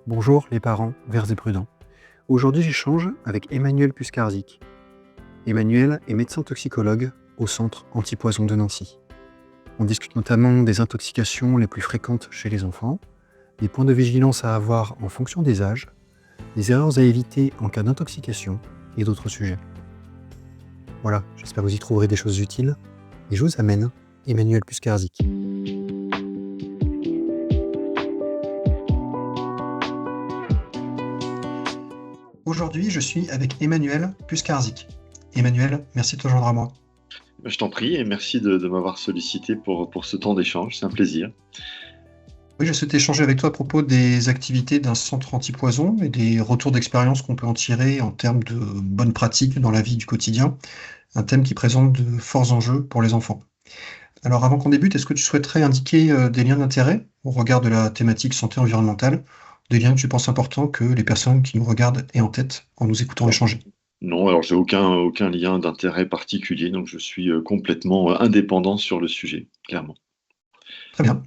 Bonjour les parents verts et prudents. Aujourd'hui j'échange avec Emmanuel Puskarzik. Emmanuel est médecin toxicologue au centre antipoison de Nancy. On discute notamment des intoxications les plus fréquentes chez les enfants, des points de vigilance à avoir en fonction des âges, des erreurs à éviter en cas d'intoxication et d'autres sujets. Voilà, j'espère que vous y trouverez des choses utiles et je vous amène Emmanuel Puskarzik. Aujourd'hui, je suis avec Emmanuel Puskarzik. Emmanuel, merci de te joindre à moi. Je t'en prie et merci de m'avoir sollicité pour ce temps d'échange, c'est un plaisir. Oui, je souhaitais échanger avec toi à propos des activités d'un centre antipoison et des retours d'expérience qu'on peut en tirer en termes de bonnes pratiques dans la vie du quotidien, un thème qui présente de forts enjeux pour les enfants. Alors avant qu'on débute, est-ce que tu souhaiterais indiquer des liens d'intérêt au regard de la thématique santé environnementale, des liens que tu penses importants que les personnes qui nous regardent aient en tête en nous écoutant Alors, échanger? non, alors j'ai aucun lien d'intérêt particulier, donc je suis complètement indépendant sur le sujet, clairement. Très bien.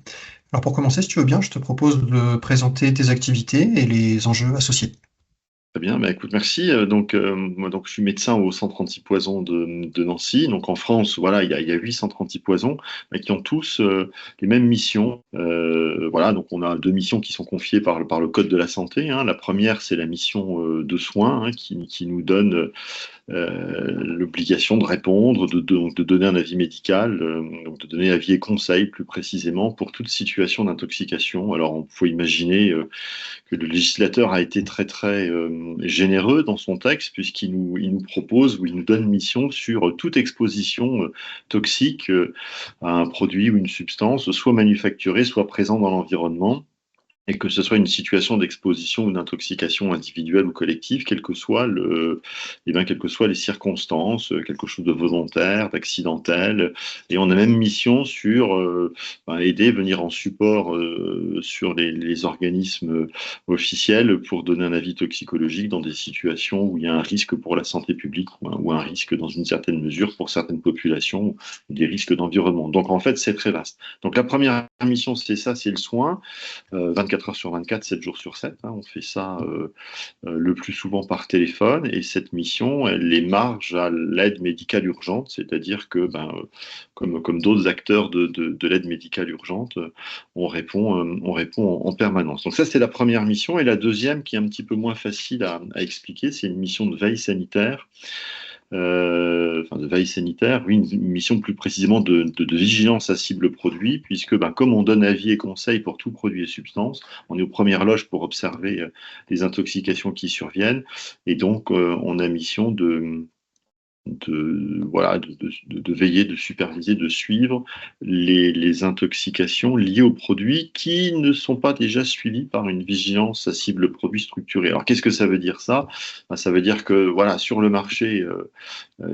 Alors pour commencer, si tu veux bien, je te propose de présenter tes activités et les enjeux associés. Très bien, bah, écoute, merci. Moi, je suis médecin au centre antipoison de Nancy. Donc, en France, voilà, il y a 8 centres antipoison mais qui ont tous les mêmes missions. Voilà, donc on a deux missions qui sont confiées par le Code de la santé, hein. La première, c'est la mission de soins, hein, qui nous donne l'obligation de répondre, de donner un avis médical, donc de donner avis et conseils plus précisément pour toute situation d'intoxication. Alors, on peut imaginer que le législateur a été très généreux dans son texte il nous propose ou il nous donne mission sur toute exposition toxique à un produit ou une substance, soit manufacturée, soit présent dans l'environnement. Et que ce soit une situation d'exposition ou d'intoxication individuelle ou collective, quelles que soient les circonstances, quelque chose de volontaire, d'accidentel. Et on a même mission sur aider, venir en support sur les organismes officiels pour donner un avis toxicologique dans des situations où il y a un risque pour la santé publique ou un risque dans une certaine mesure pour certaines populations, des risques d'environnement. Donc en fait, c'est très vaste. Donc la première mission, c'est ça, c'est le soin. 24 heures sur 24, 7 jours sur 7, hein. On fait ça le plus souvent par téléphone. Et cette mission, elle émarge à l'aide médicale urgente, c'est-à-dire que, comme d'autres acteurs de l'aide médicale urgente, on répond en permanence. Donc ça, c'est la première mission. Et la deuxième, qui est un petit peu moins facile à expliquer, c'est une mission de veille sanitaire. De veille sanitaire, oui, une mission plus précisément de vigilance à cible produit, puisque comme on donne avis et conseils pour tout produit et substance, on est aux premières loges pour observer les intoxications qui surviennent, et donc on a mission de veiller, de superviser, de suivre les intoxications liées aux produits qui ne sont pas déjà suivis par une vigilance à cible produit structurée. Alors qu'est-ce que ça veut dire ça? Ça veut dire que voilà, sur le marché,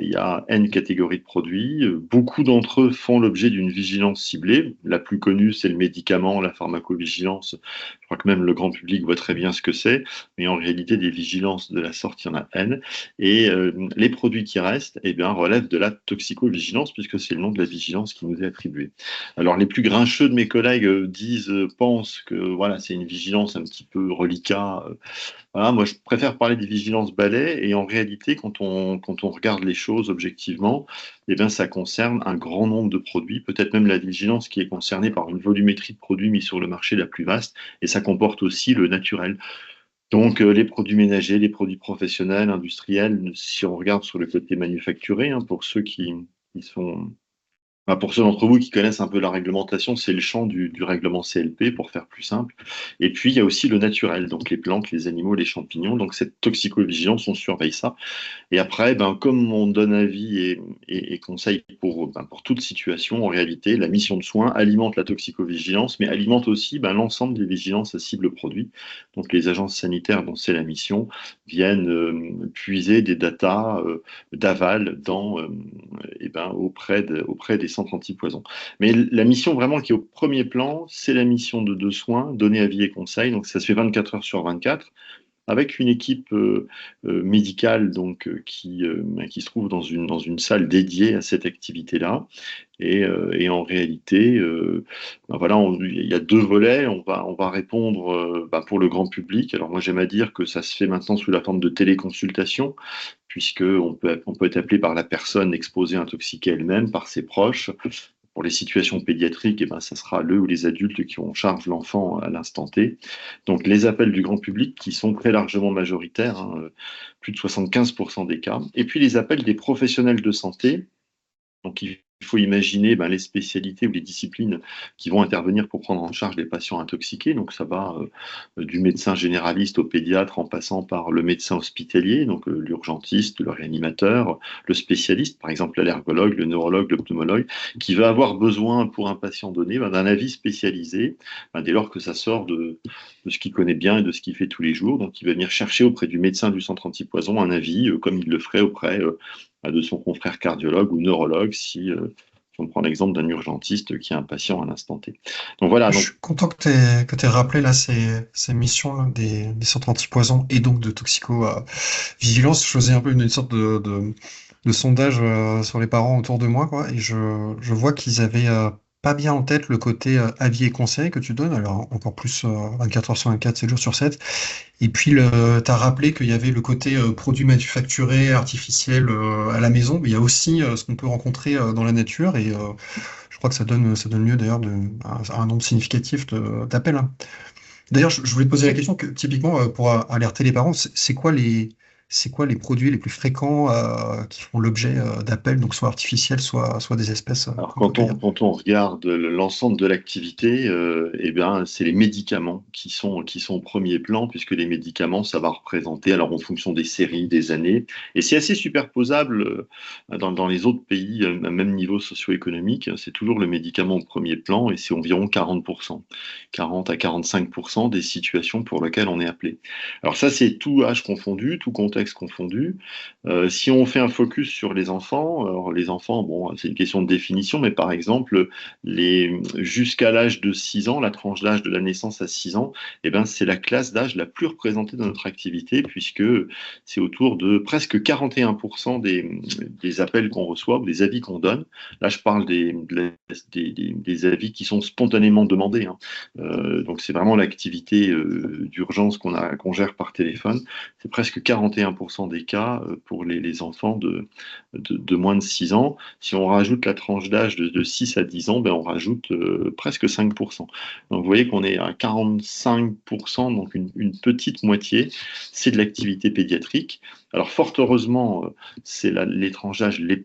il y a N catégories de produits. Beaucoup d'entre eux font l'objet d'une vigilance ciblée. La plus connue, c'est le médicament, la pharmacovigilance. Je crois que même le grand public voit très bien ce que c'est. Mais en réalité, des vigilances de la sorte, il y en a N. Et les produits qui restent relèvent de la toxicovigilance, puisque c'est le nom de la vigilance qui nous est attribuée. Alors, les plus grincheux de mes collègues pensent que voilà, c'est une vigilance un petit peu reliquat. Voilà, moi, je préfère parler des vigilances balais, et en réalité, quand on regarde les choses objectivement, ça concerne un grand nombre de produits, peut-être même la vigilance qui est concernée par une volumétrie de produits mis sur le marché la plus vaste, et ça comporte aussi le naturel. Donc, les produits ménagers, les produits professionnels, industriels, si on regarde sur le côté manufacturé, hein, pour ceux qui sont pour ceux d'entre vous qui connaissent un peu la réglementation, c'est le champ du règlement CLP, pour faire plus simple. Et puis, il y a aussi le naturel, donc les plantes, les animaux, les champignons. Donc, cette toxicovigilance, on surveille ça. Et après, comme on donne avis et conseil pour toute situation, en réalité, la mission de soins alimente la toxicovigilance, mais alimente aussi l'ensemble des vigilances à cible produit. Donc, les agences sanitaires dont c'est la mission viennent puiser des datas d'aval auprès des centres antipoison. Mais la mission vraiment qui est au premier plan, c'est la mission de soins, donner avis et conseils. Donc, ça se fait 24 heures sur 24. avec une équipe médicale qui se trouve dans une salle dédiée à cette activité-là. Et en réalité, ben voilà, il y a deux volets. On va répondre pour le grand public. Alors moi, j'aime à dire que ça se fait maintenant sous la forme de téléconsultation, puisque on peut être appelé par la personne exposée, intoxiquée elle-même, par ses proches. Pour les situations pédiatriques, eh ben, ça sera le ou les adultes qui ont en charge l'enfant à l'instant T. Donc les appels du grand public qui sont très largement majoritaires, hein, plus de 75% des cas. Et puis les appels des professionnels de santé. Donc, il faut imaginer ben, les spécialités ou les disciplines qui vont intervenir pour prendre en charge les patients intoxiqués. Donc, ça va du médecin généraliste au pédiatre en passant par le médecin hospitalier, donc l'urgentiste, le réanimateur, le spécialiste, par exemple l'allergologue, le neurologue, le pneumologue, qui va avoir besoin pour un patient donné ben, d'un avis spécialisé ben, dès lors que ça sort de ce qu'il connaît bien et de ce qu'il fait tous les jours. Donc, il va venir chercher auprès du médecin du centre antipoison un avis, comme il le ferait auprès de son confrère cardiologue ou neurologue si on prend l'exemple d'un urgentiste qui a un patient à l'instant T. Donc voilà. Je Donc, suis content que tu aies rappelé là ces missions là, des centres antipoison et donc de toxico-vigilance. Je faisais un peu une sorte de sondage sur les parents autour de moi, quoi, et je vois qu'ils avaient pas bien en tête le côté avis et conseil que tu donnes, alors encore plus 24 heures sur 24, 7 jours sur 7. Et puis, tu as rappelé qu'il y avait le côté produit manufacturé, artificiel à la maison, mais il y a aussi ce qu'on peut rencontrer dans la nature, et je crois que ça donne lieu d'ailleurs à un nombre significatif d'appels, hein. D'ailleurs, je voulais te poser la question que typiquement pour alerter les parents, c'est quoi les produits les plus fréquents qui font l'objet d'appels, donc soit artificiels, soit des espèces alors, qu'on peut cueillir. quand on regarde l'ensemble de l'activité, eh bien, c'est les médicaments qui sont au premier plan, puisque les médicaments, ça va représenter, alors en fonction des séries, des années, et c'est assez superposable dans les autres pays, à même niveau socio-économique, c'est toujours le médicament au premier plan, et c'est environ 40%, 40 à 45% des situations pour lesquelles on est appelé. Alors ça, c'est tout âge confondu, tout contexte confondu. Si on fait un focus sur les enfants, alors les enfants, bon, c'est une question de définition, mais par exemple, jusqu'à l'âge de 6 ans, la tranche d'âge de la naissance à 6 ans, eh ben, c'est la classe d'âge la plus représentée dans notre activité, puisque c'est autour de presque 41% des appels qu'on reçoit ou des avis qu'on donne. Là, je parle des avis qui sont spontanément demandés, hein. Donc, c'est vraiment l'activité d'urgence qu'on gère par téléphone. C'est presque 41% des cas pour les enfants de moins de 6 ans. Si on rajoute la tranche d'âge de 6 à 10 ans, ben on rajoute presque 5%. Donc vous voyez qu'on est à 45%, donc une petite moitié, c'est de l'activité pédiatrique. Alors fort heureusement, c'est les tranches d'âge la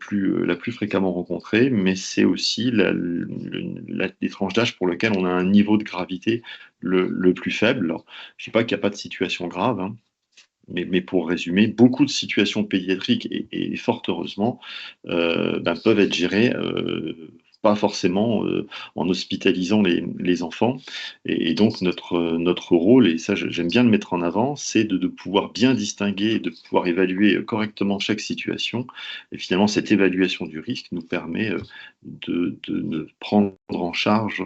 plus fréquemment rencontrée, mais c'est aussi les tranches d'âge pour lesquelles on a un niveau de gravité le plus faible. Alors, je ne dis pas qu'il n'y a pas de situation grave, hein, mais pour résumer, beaucoup de situations pédiatriques, et fort heureusement, ben, peuvent être gérées, pas forcément en hospitalisant les enfants. Et donc notre rôle, et ça j'aime bien le mettre en avant, c'est de pouvoir bien distinguer, de pouvoir évaluer correctement chaque situation. Et finalement, cette évaluation du risque nous permet de prendre en charge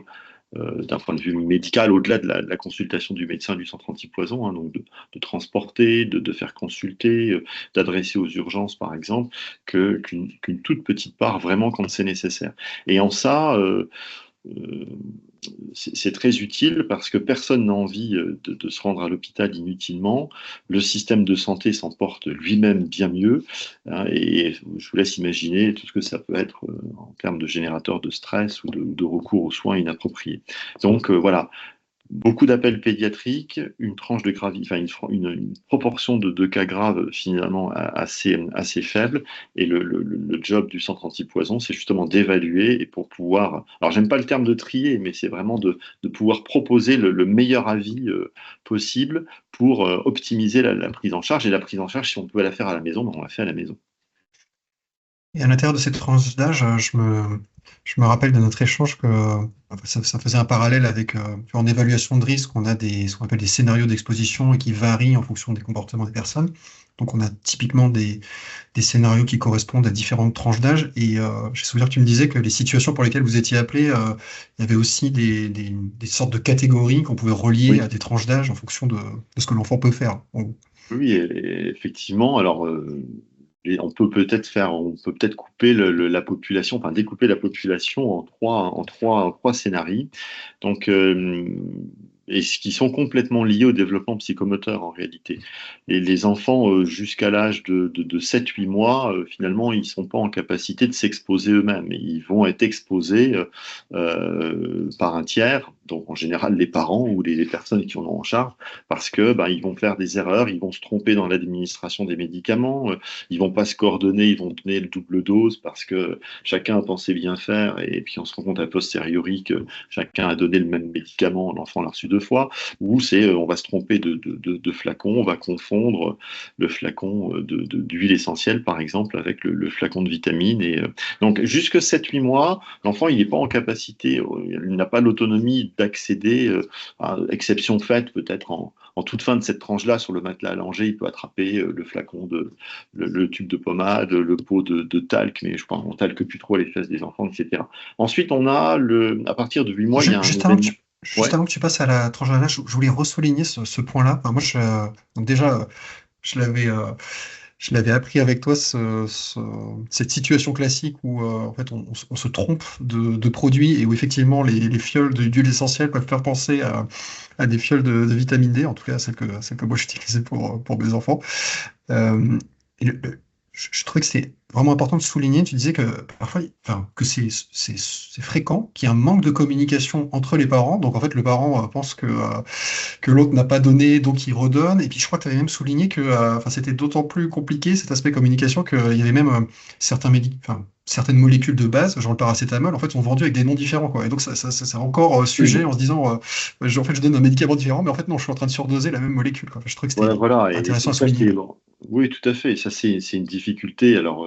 d'un point de vue médical, au-delà de la consultation du médecin du centre antipoison, hein, donc de transporter, de faire consulter, d'adresser aux urgences, par exemple, qu'une toute petite part, vraiment, quand c'est nécessaire. Et en ça, euh, c'est très utile parce que personne n'a envie de se rendre à l'hôpital inutilement. Le système de santé s'en porte lui-même bien mieux, hein, et je vous laisse imaginer tout ce que ça peut être en termes de générateur de stress ou de recours aux soins inappropriés. Donc voilà, beaucoup d'appels pédiatriques, une tranche de gravité, enfin une proportion de cas graves finalement assez faible. Et le job du centre antipoison, c'est justement d'évaluer et pour pouvoir, alors j'aime pas le terme de trier, mais c'est vraiment de pouvoir proposer le meilleur avis possible pour optimiser la prise en charge. Et la prise en charge, si on peut la faire à la maison, ben on la fait à la maison. Et à l'intérieur de cette tranche d'âge, je me rappelle de notre échange que ça faisait un parallèle avec, en évaluation de risque, on a ce qu'on appelle des scénarios d'exposition et qui varient en fonction des comportements des personnes. Donc, on a typiquement des scénarios qui correspondent à différentes tranches d'âge. Et j'ai souvenir que tu me disais que les situations pour lesquelles vous étiez appelé, il y avait aussi des sortes de catégories qu'on pouvait relier Oui, à des tranches d'âge en fonction de ce que l'enfant peut faire. oui, effectivement. Alors, et on peut peut-être couper la population, enfin découper la population en trois scénarios. Donc, et ce qui sont complètement liés au développement psychomoteur en réalité. Et les enfants jusqu'à l'âge de 7-8 mois, finalement, ils sont pas en capacité de s'exposer eux-mêmes. Ils vont être exposés par un tiers, donc en général les parents ou les personnes qui en ont en charge, parce que ben, ils vont faire des erreurs, ils vont se tromper dans l'administration des médicaments, ils vont pas se coordonner, ils vont donner le double dose parce que chacun a pensé bien faire et puis on se rend compte a posteriori que chacun a donné le même médicament, l'enfant l'a reçu 2 fois, ou c'est on va se tromper de flacon, on va confondre le flacon d'huile essentielle par exemple avec le flacon de vitamines. Donc jusque 7-8 mois, l'enfant il n'est pas en capacité, il n'a pas l'autonomie d'accéder, à exception faite peut-être en toute fin de cette tranche-là, sur le matelas allongé, il peut attraper le flacon le tube de pommade, le pot de talc, mais je pense qu'on talque plus trop les fesses des enfants, etc. Ensuite, on a à partir de 8 mois, il y a un événement. Juste Ouais, avant que tu passes à la tranche d'âge, je voulais ressouligner ce point-là. Enfin, moi, donc déjà, je l'avais je l'avais appris avec toi, cette situation classique où en fait, on se trompe de produits et où effectivement les fioles d'huile essentielle peuvent faire penser à des fioles de vitamine D, en tout cas celles que moi j'utilisais pour mes enfants. Euh, et je trouvais que c'était vraiment important de souligner. Tu disais que parfois, enfin, que c'est fréquent qu'il y ait un manque de communication entre les parents. Donc en fait, le parent pense que l'autre n'a pas donné, donc il redonne. Et puis je crois que tu avais même souligné que enfin, c'était d'autant plus compliqué cet aspect communication qu'il y avait même enfin, certaines molécules de base, genre le paracétamol, en fait, sont vendues avec des noms différents, quoi. Et donc c'est encore sujet absolument. en se disant, en fait, je donne un médicament différent, mais en fait, non, je suis en train de surdoser la même molécule, quoi. Enfin, je trouvais que Voilà, c'était voilà, intéressant et à ça souligner. c'est bon. Oui, tout à fait. Et ça c'est une difficulté. Alors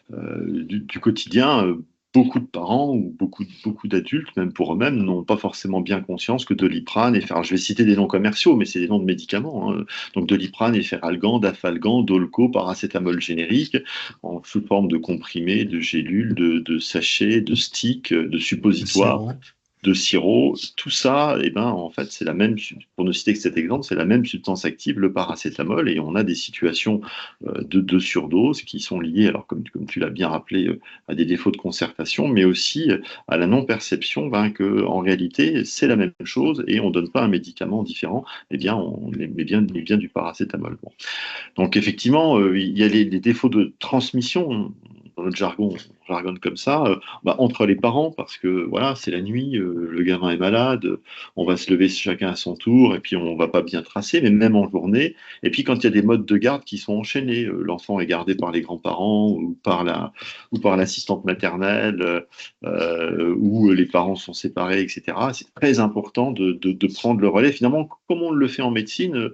du quotidien, beaucoup de parents ou beaucoup d'adultes, même pour eux-mêmes, n'ont pas forcément bien conscience que Doliprane et je vais citer des noms commerciaux, mais c'est des noms de médicaments, hein. Donc Doliprane, Efferalgan, Dafalgan, Dolco, paracétamol générique, en sous forme de comprimés, de gélules, de sachets, de sticks, de Le suppositoires, sirop. de sirop, tout ça, eh ben, en fait, c'est la même, pour ne citer que cet exemple, c'est la même substance active, le paracétamol, et on a des situations de surdose qui sont liées, alors comme tu l'as bien rappelé, à des défauts de concertation, mais aussi à la non-perception ben, que, en réalité, c'est la même chose et on ne donne pas un médicament différent, eh bien, on met bien du paracétamol. Bon. Donc effectivement, il y a les défauts de transmission, dans notre jargon, on jargonne comme ça, bah, entre les parents, parce que voilà, c'est la nuit, le gamin est malade, on va se lever chacun à son tour, et puis on va pas bien tracer, mais même en journée. Et puis quand il y a des modes de garde qui sont enchaînés, l'enfant est gardé par les grands-parents ou par l'assistante maternelle, ou les parents sont séparés, etc. C'est très important de prendre le relais. Finalement, comme on le fait en médecine,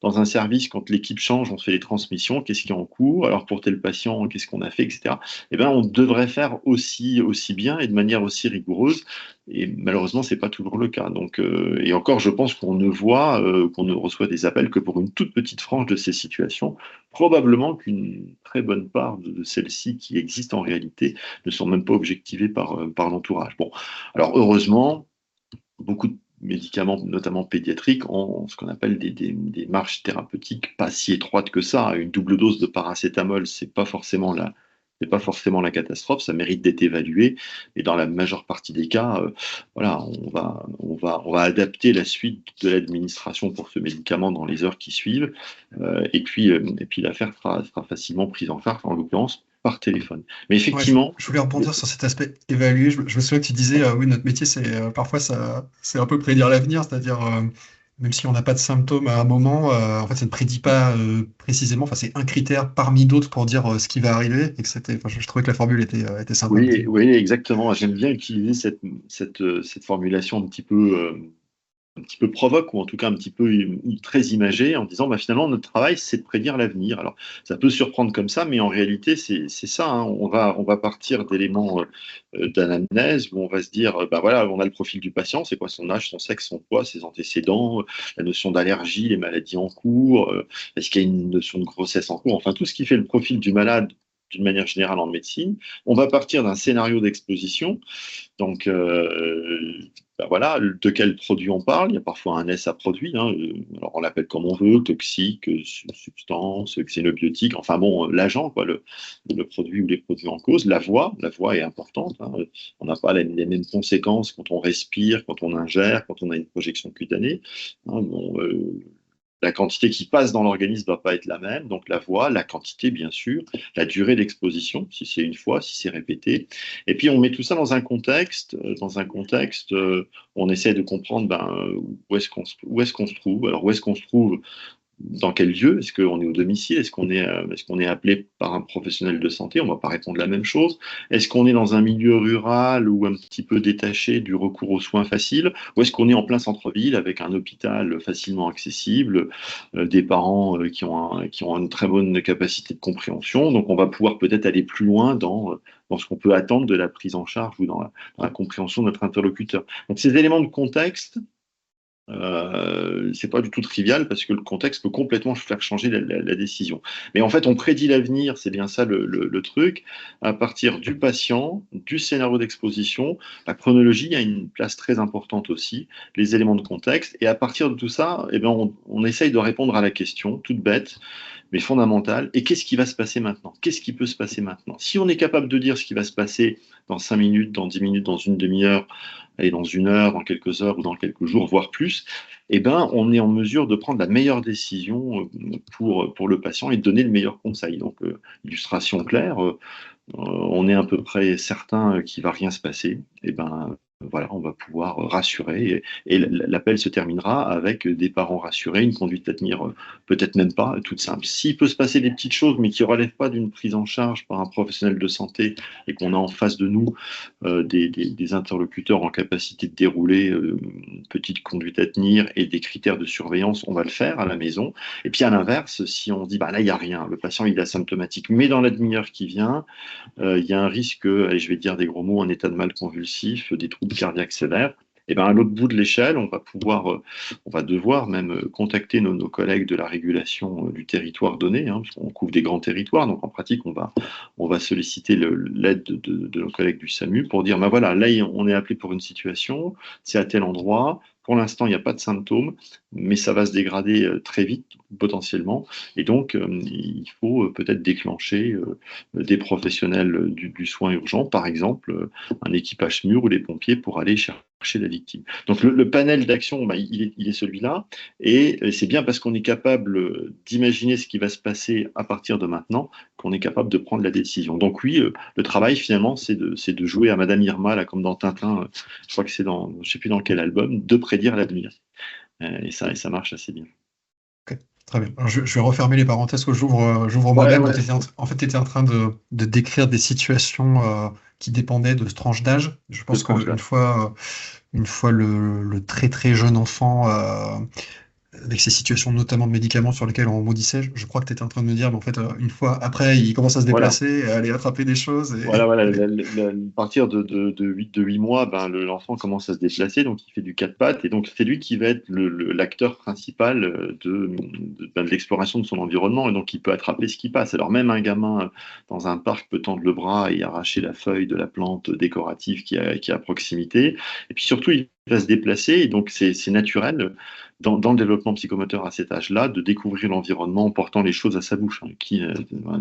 dans un service, quand l'équipe change, on fait les transmissions, qu'est-ce qui est en cours, alors pour tel patient, qu'est-ce qu'on a fait, etc. Eh ben, on devrait faire aussi bien et de manière aussi rigoureuse. Et malheureusement, c'est pas toujours le cas. Donc, et encore, je pense qu'on ne reçoit des appels que pour une toute petite frange de ces situations. Probablement qu'une très bonne part de celles-ci qui existent en réalité ne sont même pas objectivées par l'entourage. Bon, alors heureusement, beaucoup de médicaments, notamment pédiatriques, ont ce qu'on appelle des marges thérapeutiques pas si étroites que ça. Une double dose de paracétamol, c'est pas forcément la catastrophe, ça mérite d'être évalué. Et dans la majeure partie des cas, voilà, on va adapter la suite de l'administration pour ce médicament dans les heures qui suivent. Et puis l'affaire sera facilement prise en charge, en l'occurrence par téléphone. Mais Ouais, effectivement, je voulais rebondir sur cet aspect évalué. Je me souviens que tu disais, oui, notre métier, parfois c'est un peu prédire l'avenir, c'est-à-dire même si on n'a pas de symptômes à un moment, en fait, ça ne prédit pas précisément. Enfin, c'est un critère parmi d'autres pour dire ce qui va arriver. Et que enfin, je trouvais que la formule était sympa. oui, exactement. J'aime bien utiliser cette formulation un petit peu petit peu provoque, ou en tout cas un petit peu très imagé, en disant bah, finalement notre travail c'est de prédire l'avenir. Alors ça peut surprendre comme ça, mais en réalité c'est ça, hein. On va partir d'éléments d'anamnèse où on va se dire bah voilà, on a le profil du patient, c'est quoi son âge, son sexe, son poids, ses antécédents, la notion d'allergie, les maladies en cours, est-ce qu'il y a une notion de grossesse en cours, enfin tout ce qui fait le profil du malade d'une manière générale en médecine. On va partir d'un scénario d'exposition. Donc, ben voilà, de quel produit on parle. Il y a parfois un S à produit, hein. Alors on l'appelle comme on veut, toxique, substance, xénobiotique, enfin bon, l'agent, quoi, le produit ou les produits en cause. La voix est importante, hein. On n'a pas les mêmes conséquences quand on respire, quand on ingère, quand on a une projection cutanée, hein. Bon, la quantité qui passe dans l'organisme ne va pas être la même, donc la voix, la quantité bien sûr, la durée d'exposition, si c'est une fois, si c'est répété. Et puis on met tout ça dans un contexte, où on essaie de comprendre ben, où est-ce qu'on se trouve. Alors où est-ce qu'on se trouve, dans quel lieu? Est-ce qu'on est au domicile? Est-ce qu'on est appelé par un professionnel de santé? On ne va pas répondre la même chose. Est-ce qu'on est dans un milieu rural ou un petit peu détaché du recours aux soins faciles? Ou est-ce qu'on est en plein centre-ville avec un hôpital facilement accessible, des parents qui ont une très bonne capacité de compréhension? Donc on va pouvoir peut-être aller plus loin dans ce qu'on peut attendre de la prise en charge ou dans la compréhension de notre interlocuteur. Donc ces éléments de contexte, c'est pas du tout trivial parce que le contexte peut complètement faire changer la décision. Mais en fait, on prédit l'avenir, c'est bien ça le truc, à partir du patient, du scénario d'exposition. La chronologie a une place très importante aussi, les éléments de contexte. Et à partir de tout ça, eh ben, on essaye de répondre à la question, toute bête, mais fondamentale. Et qu'est-ce qui va se passer maintenant? Qu'est-ce qui peut se passer maintenant? Si on est capable de dire ce qui va se passer dans 5 minutes, dans 10 minutes, dans une demi-heure, et dans une heure, dans quelques heures ou dans quelques jours, voire plus, eh ben, on est en mesure de prendre la meilleure décision pour le patient et de donner le meilleur conseil. Donc, illustration claire, on est à peu près certain qu'il ne va rien se passer. Eh ben, voilà, on va pouvoir rassurer et l'appel se terminera avec des parents rassurés, une conduite à tenir peut-être même pas, toute simple. S'il peut se passer des petites choses, mais qui ne relèvent pas d'une prise en charge par un professionnel de santé et qu'on a en face de nous des interlocuteurs en capacité de dérouler une petite conduite à tenir et des critères de surveillance, on va le faire à la maison. Et puis à l'inverse, si on dit bah là il n'y a rien, le patient il est asymptomatique, mais dans la demi-heure qui vient, il y a un risque, allez, je vais dire des gros mots, un état de mal convulsif, des troubles cardiaques sévères. Et ben à l'autre bout de l'échelle, on va devoir même contacter nos collègues de la régulation du territoire donné, hein, parce qu'on couvre des grands territoires, donc en pratique, on va solliciter l'aide de nos collègues du SAMU pour dire, ben voilà, là on est appelé pour une situation, c'est à tel endroit. Pour l'instant, il n'y a pas de symptômes, mais ça va se dégrader très vite, potentiellement. Et donc, il faut peut-être déclencher des professionnels du soin urgent, par exemple, un équipage SMUR ou les pompiers pour aller chercher la victime. Donc, le panel d'action, bah, il est celui-là. Et c'est bien parce qu'on est capable d'imaginer ce qui va se passer à partir de maintenant qu'on est capable de prendre la décision. Donc oui, le travail, finalement, c'est de jouer à Madame Irma, là, comme dans Tintin, je crois que c'est dans, je ne sais plus dans quel album, de prédire l'avenir. Et ça marche assez bien. Ok, très bien. Alors, je vais refermer les parenthèses que j'ouvre Ouais, moi-même. ouais. En fait, tu étais en train de décrire des situations qui dépendaient de tranches d'âge. Je De pense tranche qu'une fois le très très jeune enfant avec ces situations notamment de médicaments sur lesquels on maudissait, je crois que tu étais en train de me dire, mais en fait, une fois après, il commence à se Voilà. déplacer, à aller attraper des choses. Voilà, à partir de 8 mois, ben, l'enfant commence à se déplacer, donc il fait du quatre pattes, et donc c'est lui qui va être l'acteur principal ben, de l'exploration de son environnement, et donc il peut attraper ce qui passe. Alors même un gamin dans un parc peut tendre le bras et arracher la feuille de la plante décorative qui est à proximité, et puis surtout il va se déplacer, et donc c'est naturel dans le développement psychomoteur à cet âge-là, de découvrir l'environnement en portant les choses à sa bouche. Hein,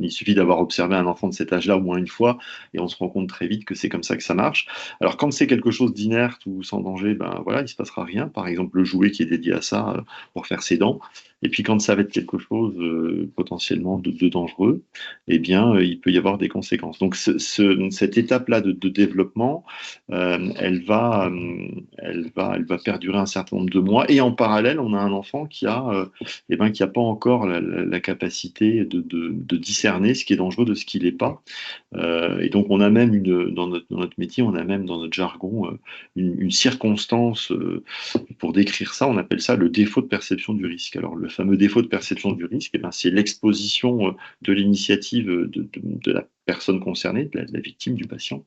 il suffit d'avoir observé un enfant de cet âge-là au moins une fois, et on se rend compte très vite que c'est comme ça que ça marche. Alors quand c'est quelque chose d'inerte ou sans danger, ben voilà, il se passera rien. Par exemple, le jouet qui est dédié à ça pour faire ses dents, Et puis quand ça va être quelque chose potentiellement de dangereux, eh bien, il peut y avoir des conséquences. Donc cette étape-là de développement, elle va perdurer un certain nombre de mois. Et en parallèle, on a un enfant qui a pas encore la capacité de discerner ce qui est dangereux de ce qui l'est pas. Et donc, on a même dans notre métier, on a même dans notre jargon une circonstance pour décrire ça. On appelle ça le défaut de perception du risque. Alors, le fameux défaut de perception du risque, eh ben, c'est l'exposition de l'initiative de la personne concernée, de la victime, du patient,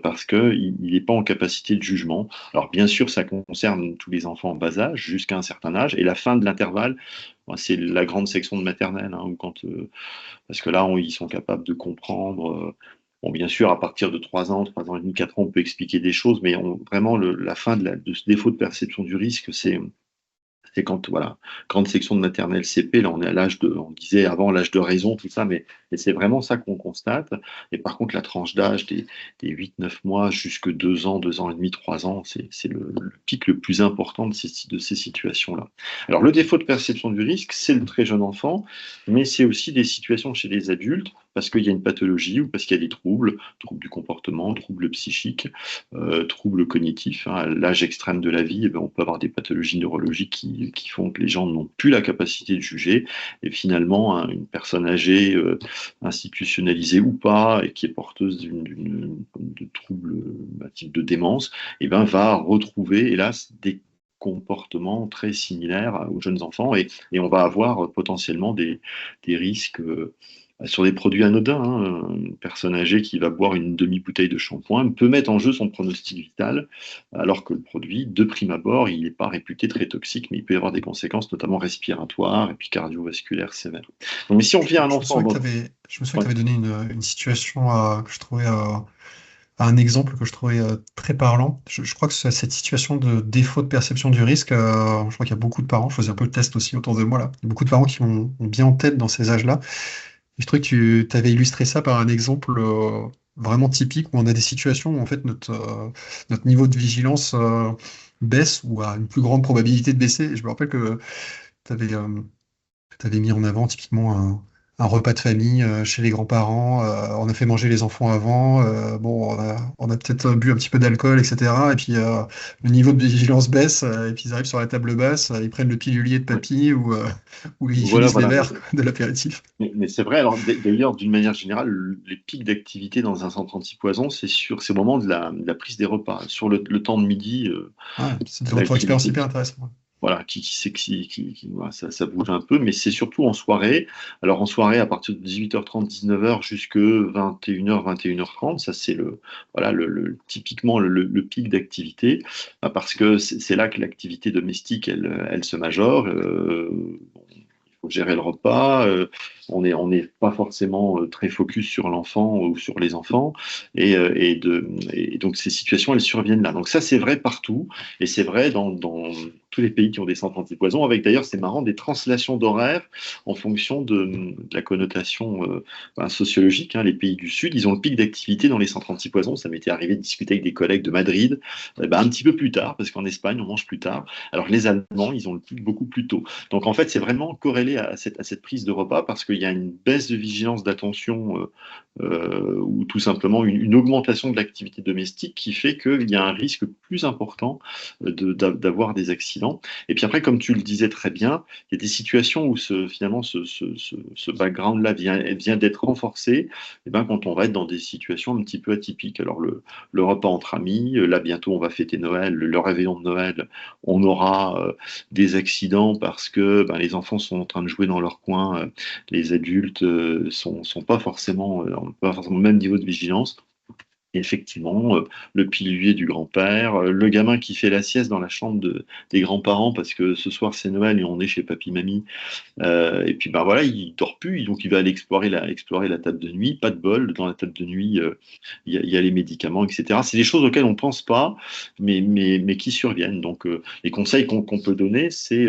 parce qu'il n'est pas en capacité de jugement. Alors, bien sûr, ça concerne tous les enfants en bas âge, jusqu'à un certain âge, et la fin de l'intervalle, c'est la grande section de maternelle, hein, où parce que là, ils sont capables de comprendre. Bon, bien sûr, à partir de 3 ans et demi, 4 ans, on peut expliquer des choses, mais vraiment, la fin de ce défaut de perception du risque, c'est quand, voilà, grande section de maternelle CP, là on est à on disait avant l'âge de raison, tout ça, mais c'est vraiment ça qu'on constate. Et par contre, la tranche d'âge des 8-9 mois jusque 2 ans et demi, 3 ans, c'est le pic le plus important de ces situations-là. Alors, le défaut de perception du risque, c'est le très jeune enfant, mais c'est aussi des situations chez les adultes, parce qu'il y a une pathologie ou parce qu'il y a des troubles du comportement, troubles psychiques, troubles cognitifs, hein. À l'âge extrême de la vie, eh ben, on peut avoir des pathologies neurologiques qui font que les gens n'ont plus la capacité de juger. Et finalement, hein, une personne âgée, institutionnalisée ou pas, et qui est porteuse de troubles type de démence, eh ben, va retrouver, hélas, des comportements très similaires aux jeunes enfants, et on va avoir potentiellement des risques sur des produits anodins, hein. Une personne âgée qui va boire une demi-bouteille de shampoing peut mettre en jeu son pronostic vital, alors que le produit, de prime abord, il n'est pas réputé très toxique, mais il peut y avoir des conséquences, notamment respiratoires et puis cardiovasculaires sévères. Donc, mais si on revient à un Je me enfant... souviens que tu Ouais. avais donné une situation que je trouvais, un exemple que je trouvais très parlant. Je crois que cette situation de défaut de perception du risque, je crois qu'il y a beaucoup de parents, je faisais un peu le test aussi autour de moi là, il y a beaucoup de parents qui ont bien en tête dans ces âges-là. Et je trouvais que tu avais illustré ça par un exemple vraiment typique où on a des situations où en fait notre niveau de vigilance baisse ou a une plus grande probabilité de baisser. Et je me rappelle que tu avais, mis en avant typiquement un repas de famille chez les grands-parents. On a fait manger les enfants avant. Bon, on a peut-être bu un petit peu d'alcool, etc. Et puis le niveau de vigilance baisse. Et puis ils arrivent sur la table basse. Ils prennent le pilulier de Ouais. papy ou ils Voilà, finissent les voilà. verres de l'apéritif. Mais c'est vrai, alors d'ailleurs, d'une manière générale, les pics d'activité dans un centre antipoison, c'est sur ces moments de la prise des repas. Sur le temps de midi, Ouais, c'est des retours d'expérience l'activité, hyper intéressants. voilà, voilà, ça bouge un peu, mais c'est surtout en soirée. Alors en soirée, à partir de 18h30, 19h jusque 21h, 21h30, ça c'est voilà, typiquement le pic d'activité, parce que c'est là que l'activité domestique, elle se majore. Faut gérer le repas, on n'est pas forcément très focus sur l'enfant ou sur les enfants, et donc ces situations, elles surviennent là. Donc ça, c'est vrai partout, et c'est vrai dans tous les pays qui ont des centres antipoison, avec d'ailleurs, c'est marrant, des translations d'horaires en fonction de la connotation sociologique, hein. Les pays du Sud, ils ont le pic d'activité dans les centres antipoison. Ça m'était arrivé de discuter avec des collègues de Madrid, un petit peu plus tard, parce qu'en Espagne, on mange plus tard, alors que les Allemands, ils ont le pic beaucoup plus tôt. Donc en fait, c'est vraiment corrélé à cette prise de repas, parce qu'il y a une baisse de vigilance, d'attention, ou tout simplement une augmentation de l'activité domestique qui fait qu'il y a un risque plus important d'avoir des accidents. Et puis après, comme tu le disais très bien, il y a des situations où finalement ce background-là vient d'être renforcé, et ben, quand on va être dans des situations un petit peu atypiques. Alors le repas entre amis, là bientôt on va fêter Noël, le réveillon de Noël, on aura des accidents parce que les enfants sont en train de jouer dans leur coin, les adultes sont ont pas forcément le même niveau de vigilance. Et effectivement, le pilulier du grand-père, le gamin qui fait la sieste dans la chambre des grands-parents parce que ce soir c'est Noël et on est chez papy-mamie. Et puis voilà, il dort plus, donc il va aller explorer la table de nuit. Pas de bol, dans la table de nuit, il y a les médicaments, etc. C'est des choses auxquelles on ne pense pas, mais qui surviennent. Donc les conseils qu'on peut donner, c'est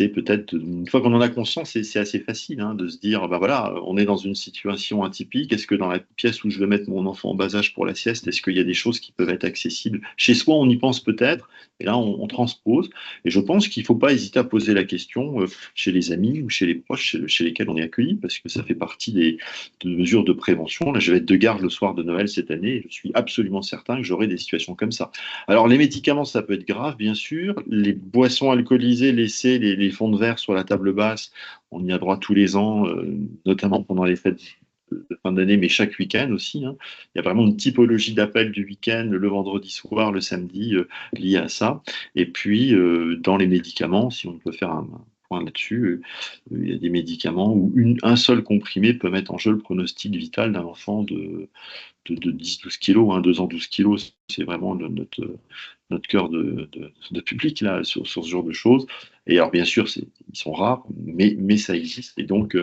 peut-être, une fois qu'on en a conscience, c'est assez facile, hein, de se dire, voilà, on est dans une situation atypique, est-ce que dans la pièce où je vais mettre mon mon enfant en bas âge pour la sieste, est-ce qu'il y a des choses qui peuvent être accessibles? Chez soi, on y pense peut-être, et là, on transpose. Et je pense qu'il ne faut pas hésiter à poser la question chez les amis ou chez les proches chez lesquels on est accueilli, parce que ça fait partie des mesures de prévention. Là, je vais être de garde le soir de Noël cette année, et je suis absolument certain que j'aurai des situations comme ça. Alors, les médicaments, ça peut être grave, bien sûr. Les boissons alcoolisées laissées, les fonds de verre sur la table basse, on y a droit tous les ans, notamment pendant les fêtes de fin d'année, mais chaque week-end aussi, hein. Il y a vraiment une typologie d'appels du week-end, le vendredi soir, le samedi, lié à ça. Et puis, dans les médicaments, si on peut faire un point là-dessus, il y a des médicaments où un seul comprimé peut mettre en jeu le pronostic vital d'un enfant de 10-12 kilos, hein, 2 ans, 12 kilos. C'est vraiment notre cœur de public là, sur ce genre de choses. Et alors, bien sûr, ils sont rares, mais ça existe. Et donc,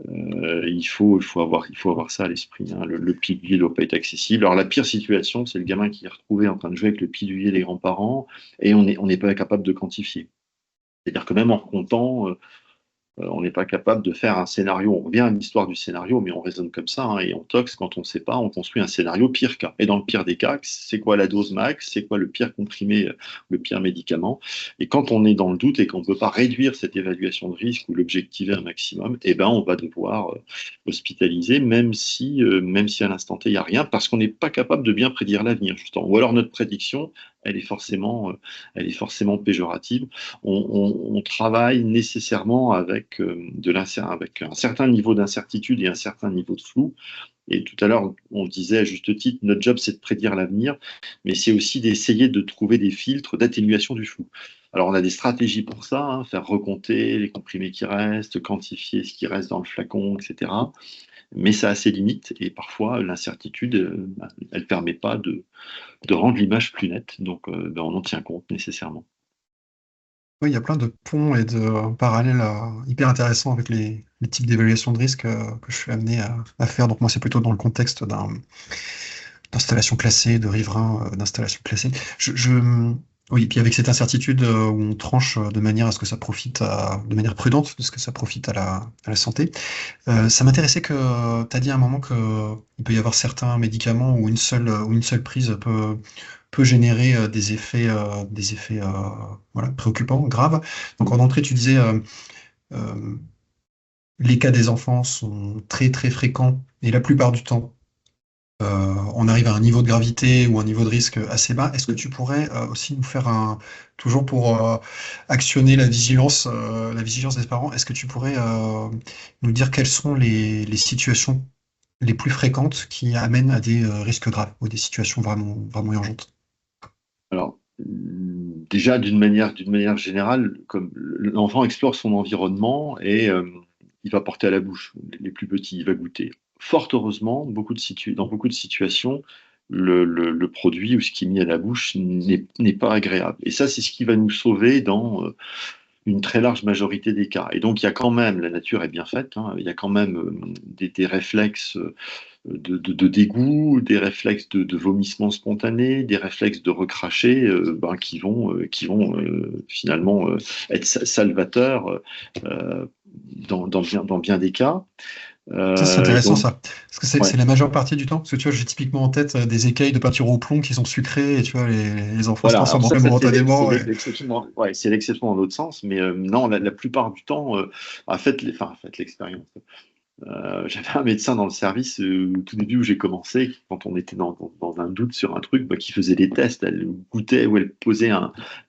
il faut avoir ça à l'esprit, hein. Le pilulier ne doit pas être accessible. Alors, la pire situation, c'est le gamin qui est retrouvé en train de jouer avec le pilulier des grands-parents et on n'est pas capable de quantifier. C'est-à-dire que même en comptant, on n'est pas capable de faire un scénario. On revient à l'histoire du scénario, mais on raisonne comme ça, hein, et en tox, quand on ne sait pas, on construit un scénario pire cas. Et dans le pire des cas, c'est quoi la dose max? C'est quoi le pire comprimé, le pire médicament? Et quand on est dans le doute et qu'on ne peut pas réduire cette évaluation de risque ou l'objectiver un maximum, eh ben, on va devoir hospitaliser, même si à l'instant T, il n'y a rien, parce qu'on n'est pas capable de bien prédire l'avenir, justement. Ou alors notre prédiction, elle est forcément péjorative. On travaille nécessairement avec un certain niveau d'incertitude et un certain niveau de flou. Et tout à l'heure, on disait à juste titre, notre job, c'est de prédire l'avenir, mais c'est aussi d'essayer de trouver des filtres d'atténuation du flou. Alors, on a des stratégies pour ça, hein, faire recompter les comprimés qui restent, quantifier ce qui reste dans le flacon, etc. Mais ça a ses limites, et parfois, l'incertitude, elle ne permet pas de rendre l'image plus nette. Donc, on en tient compte nécessairement. Oui, il y a plein de ponts et de parallèles hyper intéressants avec les types d'évaluation de risque que je suis amené à faire. Donc moi, c'est plutôt dans le contexte d'installation classée, de riverains d'installation classée. Oui, puis avec cette incertitude où on tranche de manière à ce que ça profite de manière prudente, de ce que ça profite à la santé. Ça m'intéressait que tu as dit à un moment qu'il peut y avoir certains médicaments où une seule prise peut générer des effets voilà, préoccupants, graves. Donc en entrée, tu disais euh, les cas des enfants sont très très fréquents et la plupart du temps, on arrive à un niveau de gravité ou un niveau de risque assez bas. Est-ce que tu pourrais aussi nous faire toujours pour actionner la vigilance des parents, est-ce que tu pourrais nous dire quelles sont les situations les plus fréquentes qui amènent à des risques graves ou des situations vraiment, vraiment urgentes? Alors, déjà, d'une manière générale, comme l'enfant explore son environnement et il va porter à la bouche les plus petits, il va goûter. Fort heureusement, dans beaucoup de situations, le produit ou ce qui est mis à la bouche n'est pas agréable. Et ça, c'est ce qui va nous sauver dans une très large majorité des cas. Et donc, il y a quand même, la nature est bien faite, hein, il y a quand même des réflexes de dégoût, des réflexes de vomissement spontané, des réflexes de recracher qui vont finalement être salvateurs dans bien des cas. Ça, c'est intéressant, Donc, ça. Parce que c'est ouais. c'est la majeure partie du temps. Parce que tu vois, j'ai typiquement en tête des écailles de peinture au plomb qui sont sucrées et tu vois, les enfants se Voilà, alors transforment ça, vraiment momentanément. c'est l'exception dans l'autre sens, mais non, la plupart du temps, faites l'expérience. J'avais un médecin dans le service au tout début où j'ai commencé, quand on était dans un doute sur un truc, qui faisait des tests, elle goûtait ou elle posait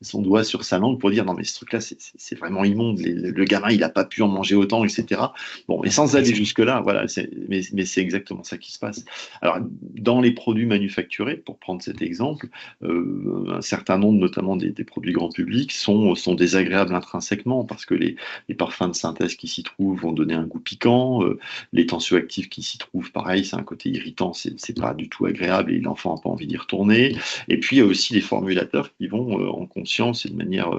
son doigt sur sa langue pour dire non mais ce truc-là c'est vraiment immonde, le gamin il n'a pas pu en manger autant, etc. Bon, mais sans aller jusque-là, voilà, mais c'est exactement ça qui se passe. Alors dans les produits manufacturés, pour prendre cet exemple, un certain nombre, notamment des produits grand public, sont désagréables intrinsèquement parce que les parfums de synthèse qui s'y trouvent vont donner un goût piquant. Les tensioactifs qui s'y trouvent, pareil, c'est un côté irritant, c'est pas du tout agréable et l'enfant n'a pas envie d'y retourner. Et puis il y a aussi les formulateurs qui vont, en conscience et de manière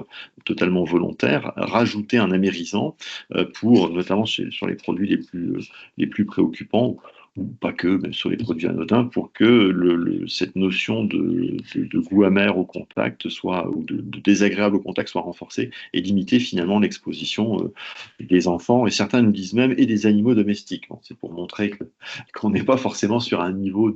totalement volontaire, rajouter un amérisant pour, notamment sur les produits les plus préoccupants, ou pas que, même sur les produits anodins, pour que cette notion de goût amer au contact soit, ou de désagréable au contact soit renforcée et limiter finalement l'exposition des enfants, et certains nous disent même, et des animaux domestiques. Bon, c'est pour montrer qu'on n'est pas forcément sur un niveau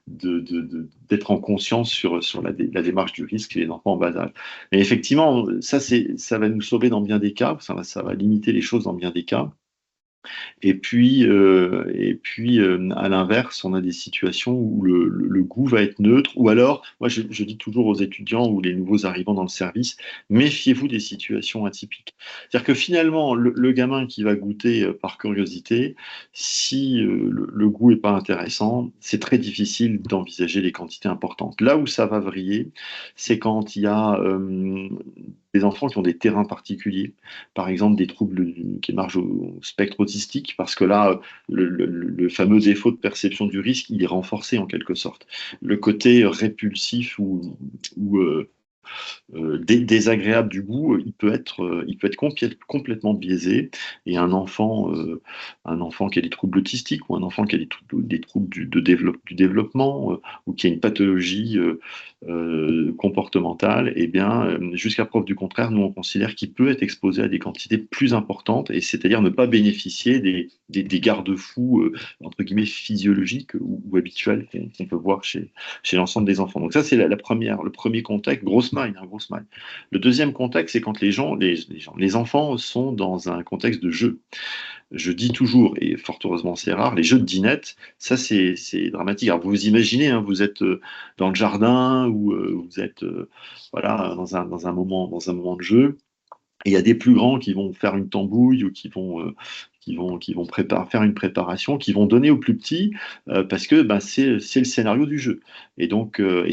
d'être en conscience sur la démarche du risque et les enfants en bas âge. Et effectivement, ça va nous sauver dans bien des cas, ça va limiter les choses dans bien des cas. Et puis, à l'inverse, on a des situations où le goût va être neutre, ou alors, moi je dis toujours aux étudiants ou les nouveaux arrivants dans le service, méfiez-vous des situations atypiques. C'est-à-dire que finalement, le gamin qui va goûter par curiosité, si le goût n'est pas intéressant, c'est très difficile d'envisager les quantités importantes. Là où ça va vriller, c'est quand il y a des enfants qui ont des terrains particuliers, par exemple des troubles qui marchent au spectre autistique, parce que là, le fameux défaut de perception du risque, il est renforcé en quelque sorte. Le côté répulsif ou désagréable du goût, il peut être complètement biaisé. Et un enfant qui a des troubles autistiques, ou un enfant qui a des troubles du développement, ou qui a une pathologie comportementale, eh bien, jusqu'à preuve du contraire, nous on considère qu'il peut être exposé à des quantités plus importantes, et c'est-à-dire ne pas bénéficier des garde-fous entre guillemets physiologiques ou habituels qu'on peut voir chez l'ensemble des enfants. Donc ça, c'est le premier contact, grosse maille, hein, grosse maille. Le deuxième contexte, c'est quand les enfants sont dans un contexte de jeu. Je dis toujours, et fort heureusement c'est rare, les jeux de dinette, ça c'est dramatique. Alors vous vous imaginez, hein, vous êtes dans le jardin, ou vous êtes voilà, dans un moment de jeu, et il y a des plus grands qui vont faire une tambouille, ou qui vont faire une préparation, qui vont donner aux plus petits, parce que ben, c'est le scénario du jeu. Et donc, ben,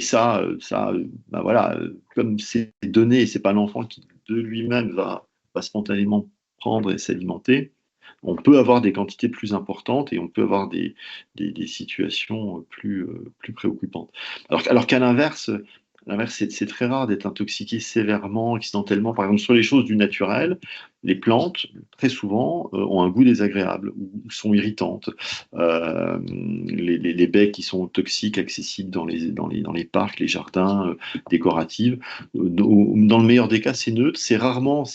voilà, comme c'est donné, et c'est pas l'enfant qui de lui-même va spontanément prendre et s'alimenter, on peut avoir des quantités plus importantes, et on peut avoir des situations plus préoccupantes. Alors qu'à l'inverse, c'est très rare d'être intoxiqué sévèrement, accidentellement. Par exemple, sur les choses du naturel, les plantes, très souvent, ont un goût désagréable ou sont irritantes. Les baies qui sont toxiques, accessibles dans les parcs, les jardins décoratifs, dans le meilleur des cas, c'est neutre, c'est rarement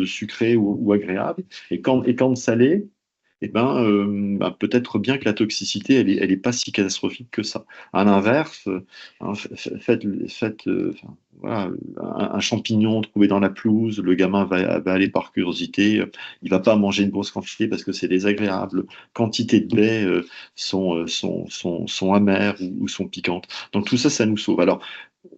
sucré ou agréable. Et quand salé, eh ben, peut-être bien que la toxicité, elle est pas si catastrophique que ça. À l'inverse, hein, enfin, voilà, un champignon trouvé dans la pelouse, le gamin va aller par curiosité, il va pas manger une grosse quantité parce que c'est désagréable. Quantité de baies sont amères ou sont piquantes. Donc tout ça, ça nous sauve. Alors,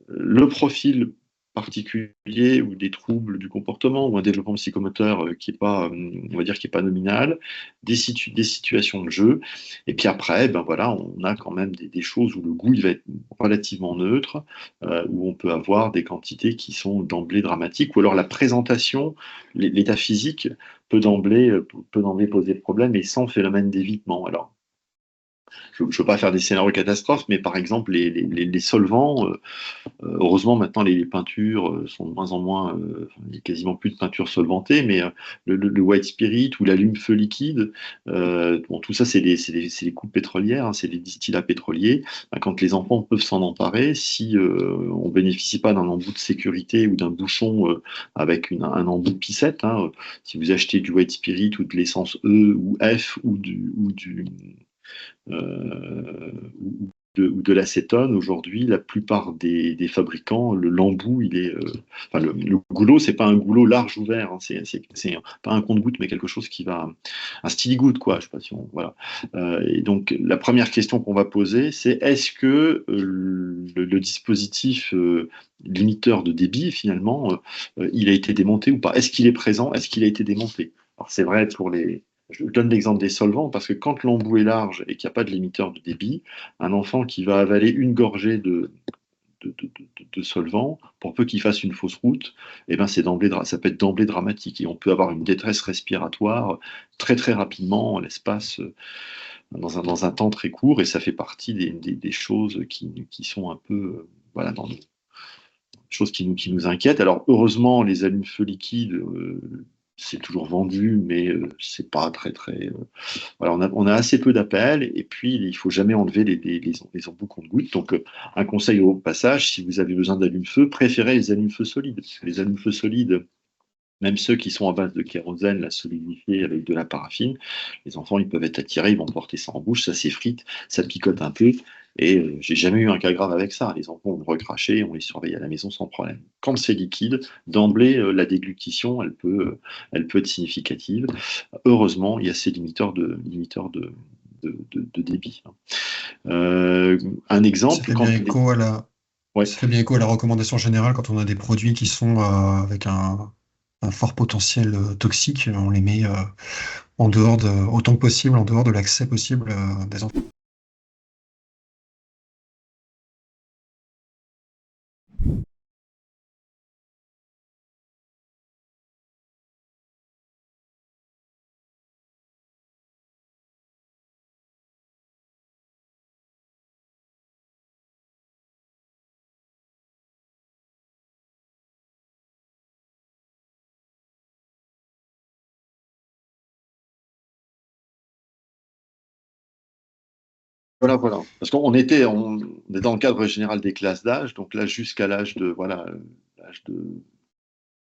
le profil particulier, ou des troubles du comportement, ou un développement psychomoteur qui est pas, on va dire, qui est pas nominal, des situations de jeu, et puis après, ben voilà, on a quand même des choses où le goût il va être relativement neutre, où on peut avoir des quantités qui sont d'emblée dramatiques, ou alors la présentation, l'état physique peut d'emblée poser problème, et sans phénomène d'évitement. Alors, je ne veux pas faire des scénarios catastrophes, mais par exemple, les solvants, heureusement, maintenant, les peintures sont de moins en moins, il n'y a quasiment plus de peintures solvantées, mais le white spirit ou l'allume-feu liquide, bon, tout ça, c'est des coupes pétrolières, hein, c'est des distillats pétroliers. Ben, quand les enfants peuvent s'en emparer, si on ne bénéficie pas d'un embout de sécurité ou d'un bouchon avec un embout de piscette, hein, si vous achetez du white spirit ou de l'essence E ou F ou de l'acétone, aujourd'hui, la plupart des fabricants, l'embout, enfin, le goulot, c'est pas un goulot large ouvert, hein, c'est pas un compte-gouttes, mais quelque chose qui va, un styli-goutte, quoi, je sais pas si voilà. Et donc, la première question qu'on va poser, c'est est-ce que le dispositif limiteur de débit, finalement, il a été démonté ou pas? Est-ce qu'il est présent? Est-ce qu'il a été démonté? Alors, c'est vrai pour je donne l'exemple des solvants, parce que quand l'embout est large et qu'il n'y a pas de limiteur de débit, un enfant qui va avaler une gorgée de solvant, pour peu qu'il fasse une fausse route, eh ben ça peut être d'emblée dramatique. Et on peut avoir une détresse respiratoire très très rapidement, en l'espace, dans un temps très court, et ça fait partie des choses qui sont un peu, voilà, dans les choses qui nous inquiètent. Alors heureusement, les allumes-feu liquides, c'est toujours vendu, mais c'est pas très très. Voilà, on a assez peu d'appels, et puis il faut jamais enlever les embouts compte-gouttes. Donc, un conseil au passage, si vous avez besoin d'allume-feu, préférez les allume-feu solides. Parce que les allume-feu solides, même ceux qui sont à base de kérosène, la solidifiée avec de la paraffine, les enfants, ils peuvent être attirés, ils vont porter ça en bouche, ça s'effrite, ça picote un peu. Et j'ai jamais eu un cas grave avec ça. Les enfants ont recraché, on les surveille à la maison sans problème. Quand c'est liquide, d'emblée, la déglutition, elle peut être significative. Heureusement, il y a ces limiteurs de débit. Un Ça exemple, fait bien quand écho à ouais, ça fait bien écho à la recommandation générale quand on a des produits qui sont avec un fort potentiel toxique, on les met en dehors autant que possible, en dehors de l'accès possible des enfants. voilà, voilà. Parce qu'on est dans le cadre général des classes d'âge, donc là jusqu'à l'âge de, voilà, l'âge de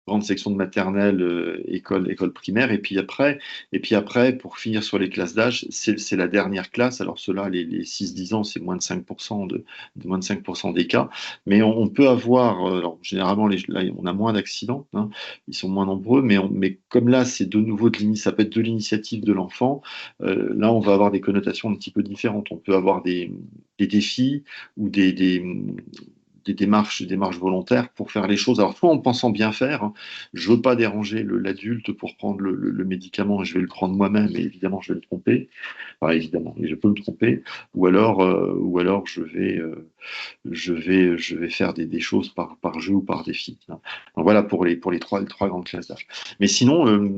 grande section de maternelle, école primaire, et puis après, pour finir sur les classes d'âge, c'est la dernière classe. Alors ceux-là, les 6-10 ans, c'est moins de 5% de moins de 5% des cas, mais on peut avoir, alors généralement, là, on a moins d'accidents, hein, ils sont moins nombreux, mais comme là, c'est de nouveau ça peut être de l'initiative de l'enfant, là, on va avoir des connotations un petit peu différentes. On peut avoir des défis ou des démarches volontaires pour faire les choses. Alors, soit en pensant bien faire, hein, je veux pas déranger l'adulte pour prendre le médicament, et je vais le prendre moi-même, et évidemment, je vais le tromper. Enfin, évidemment, et je peux me tromper. Ou alors je vais faire des choses par jeu ou par défi, hein. Donc, voilà pour les trois grandes classes d'âge. Mais sinon,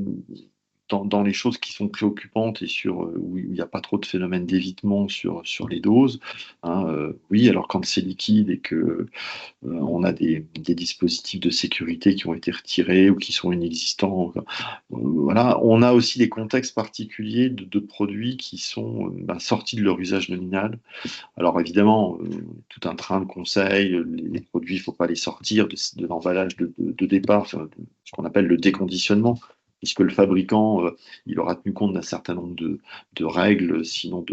dans les choses qui sont préoccupantes et où il n'y a pas trop de phénomènes d'évitement sur les doses, hein, oui, alors quand c'est liquide et que on a des dispositifs de sécurité qui ont été retirés ou qui sont inexistants. Voilà. On a aussi des contextes particuliers de produits qui sont sortis de leur usage nominal. Alors évidemment, tout un train de conseils, les produits, il ne faut pas les sortir de l'emballage de départ, enfin, ce qu'on appelle le déconditionnement, puisque le fabricant, il aura tenu compte d'un certain nombre de règles, sinon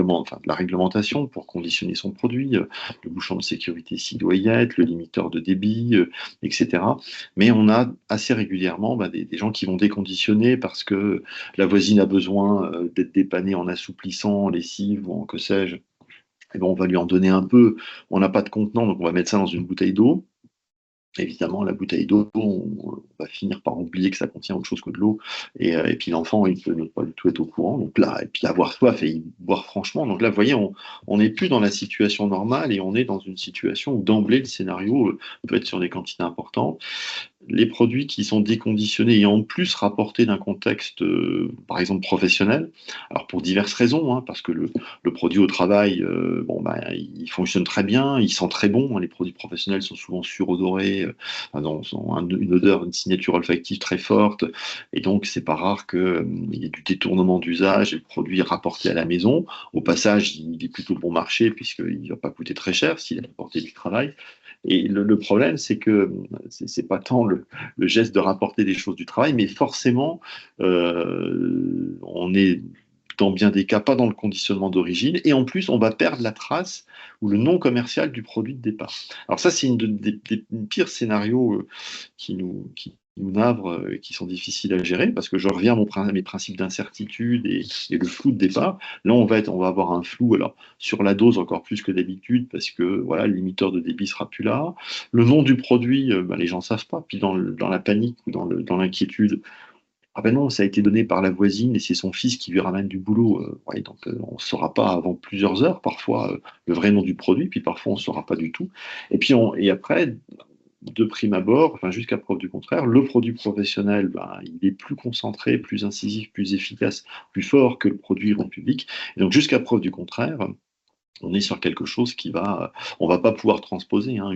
enfin, de la réglementation pour conditionner son produit, le bouchon de sécurité s'il doit y être, le limiteur de débit, etc. Mais on a assez régulièrement des gens qui vont déconditionner parce que la voisine a besoin d'être dépannée en assouplissant, lessive ou en que sais-je. Et ben, on va lui en donner un peu. On n'a pas de contenant, donc on va mettre ça dans une bouteille d'eau. Évidemment, la bouteille d'eau, on va finir par oublier que ça contient autre chose que de l'eau. Et puis l'enfant, il ne peut pas du tout être au courant. Donc là, et puis avoir soif et boire franchement. Donc là, vous voyez, on n'est plus dans la situation normale, et on est dans une situation où d'emblée, le scénario peut être sur des quantités importantes. Les produits qui sont déconditionnés et en plus rapportés d'un contexte, par exemple, professionnel, alors pour diverses raisons, hein, parce que le produit au travail, il fonctionne très bien, il sent très bon, hein. Les produits professionnels sont souvent surodorés, ont une odeur, une signature olfactive très forte, et donc c'est pas rare qu'il y ait du détournement d'usage, et le produit est rapporté à la maison. Au passage, il est plutôt bon marché, puisqu'il ne va pas coûter très cher s'il est apporté du travail. Et le problème, c'est que c'est pas tant le geste de rapporter des choses du travail, mais forcément, on est dans bien des cas pas dans le conditionnement d'origine, et en plus, on va perdre la trace ou le nom commercial du produit de départ. Alors ça, c'est des pires scénarios qui nous navrent, qui sont difficiles à gérer, parce que je reviens à mes principes d'incertitude et le flou de départ. Là, on va avoir un flou, alors sur la dose encore plus que d'habitude, parce que voilà, le limiteur de débit sera plus là. Le nom du produit, les gens savent pas. Puis dans la panique ou dans l'inquiétude, ah ben non, ça a été donné par la voisine et c'est son fils qui lui ramène du boulot. Ouais, donc on ne saura pas avant plusieurs heures, parfois, le vrai nom du produit, puis parfois on ne saura pas du tout. Et après, de prime abord, enfin jusqu'à preuve du contraire, le produit professionnel, il est plus concentré, plus incisif, plus efficace, plus fort que le produit grand public. Et donc jusqu'à preuve du contraire, on est sur quelque chose on va pas pouvoir transposer, hein,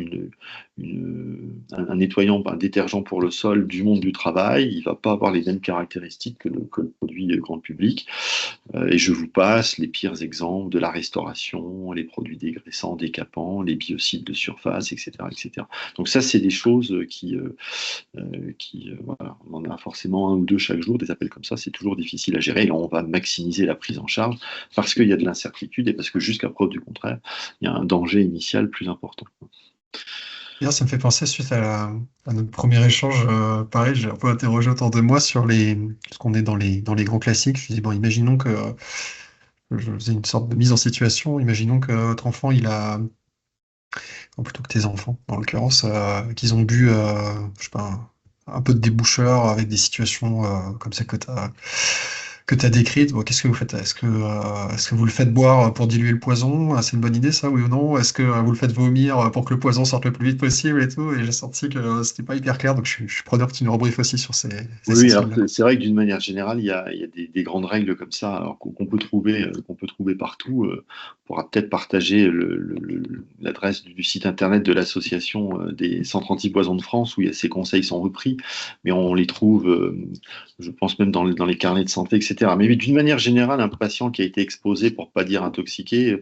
un nettoyant, un détergent pour le sol du monde du travail, il ne va pas avoir les mêmes caractéristiques que le produit grand public. Et je vous passe les pires exemples de la restauration, les produits dégraissants, décapants, les biocides de surface, etc., etc. Donc ça, c'est des choses voilà, on en a forcément un ou deux chaque jour, des appels comme ça, c'est toujours difficile à gérer. Et là, on va maximiser la prise en charge parce qu'il y a de l'incertitude et parce que jusqu'à preuve du contraire, il y a un danger initial plus important. D'ailleurs, ça me fait penser, suite à notre premier échange, pareil, j'ai un peu interrogé autour de moi sur parce qu'on est dans les grands classiques. Je me dis, bon, imaginons que je faisais une sorte de mise en situation. Imaginons que votre enfant, ou plutôt que tes enfants, en l'occurrence, qu'ils ont bu, je sais pas, un peu de déboucheur avec des situations comme celle que tu as décrite. Bon, qu'est-ce que vous faites? Est-ce que vous le faites boire pour diluer le poison? C'est une bonne idée, ça, oui ou non? Est-ce que vous le faites vomir pour que le poison sorte le plus vite possible et tout? Et j'ai senti que c'était pas hyper clair, donc je suis preneur que tu nous rebriefes aussi sur ces Oui, alors sensibles-là. c'est vrai que d'une manière générale, il y a des grandes règles comme ça alors qu'on peut trouver partout. On pourra peut-être partager l'adresse du site internet de l'association des centres antipoison de France où ces conseils sont repris, mais on les trouve, je pense même dans les carnets de santé, etc. Mais oui, d'une manière générale, un patient qui a été exposé, pour pas dire intoxiqué,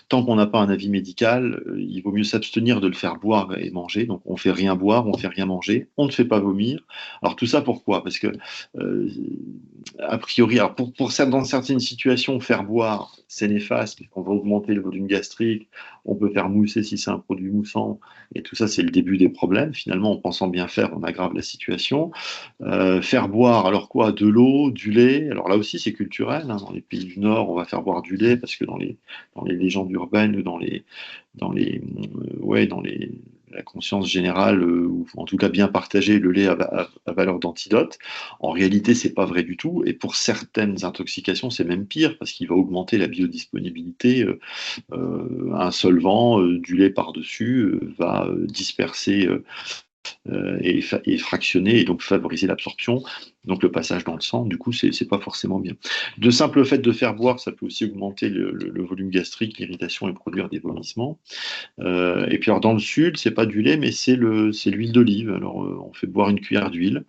tant qu'on n'a pas un avis médical, il vaut mieux s'abstenir de le faire boire et manger. Donc on fait rien boire, on fait rien manger, on ne fait pas vomir. Alors tout ça pourquoi? Parce que a priori, alors dans certaines situations, faire boire, c'est néfaste, puisqu'on va augmenter le volume gastrique, on peut faire mousser si c'est un produit moussant, et tout ça, c'est le début des problèmes. Finalement, en pensant bien faire, on aggrave la situation. Faire boire, alors quoi? De l'eau, du lait, alors là aussi, c'est culturel, hein. Dans les pays du Nord, on va faire boire du lait, parce que dans les légendes urbaines, ou dans la conscience générale, ou en tout cas bien partagée, le lait a valeur d'antidote. En réalité, c'est pas vrai du tout. Et pour certaines intoxications, c'est même pire parce qu'il va augmenter la biodisponibilité. Un solvant, du lait par-dessus, va disperser et fractionner et donc favoriser l'absorption, donc le passage dans le sang. Du coup, c'est pas forcément bien. De simple fait de faire boire, ça peut aussi augmenter le volume gastrique, l'irritation et produire des vomissements. Et puis alors dans le sud, c'est pas du lait, mais c'est l'huile d'olive. Alors on fait boire une cuillère d'huile.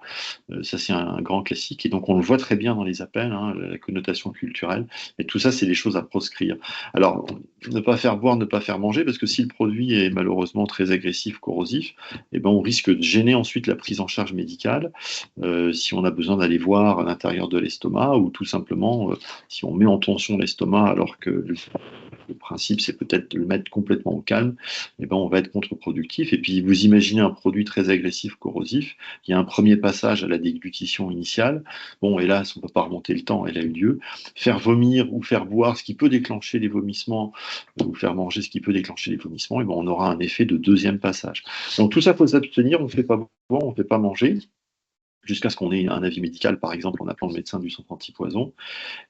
Ça c'est un grand classique et donc on le voit très bien dans les appels, hein, la connotation culturelle. Et tout ça, c'est des choses à proscrire. Alors ne pas faire boire, ne pas faire manger, parce que si le produit est malheureusement très agressif, corrosif, eh ben on risque de gêner ensuite la prise en charge médicale. Si on a besoin d'aller voir à l'intérieur de l'estomac ou tout simplement si on met en tension l'estomac alors que le principe, c'est peut-être de le mettre complètement au calme, eh ben, on va être contre-productif. Et puis, vous imaginez un produit très agressif, corrosif, il y a un premier passage à la déglutition initiale. Bon, hélas, on ne peut pas remonter le temps, elle a eu lieu. Faire vomir ou faire boire ce qui peut déclencher les vomissements, ou faire manger ce qui peut déclencher les vomissements, eh ben, on aura un effet de deuxième passage. Donc, tout ça, il faut s'abstenir, on ne fait pas boire, on ne fait pas manger, jusqu'à ce qu'on ait un avis médical, par exemple, en appelant le médecin du centre antipoison.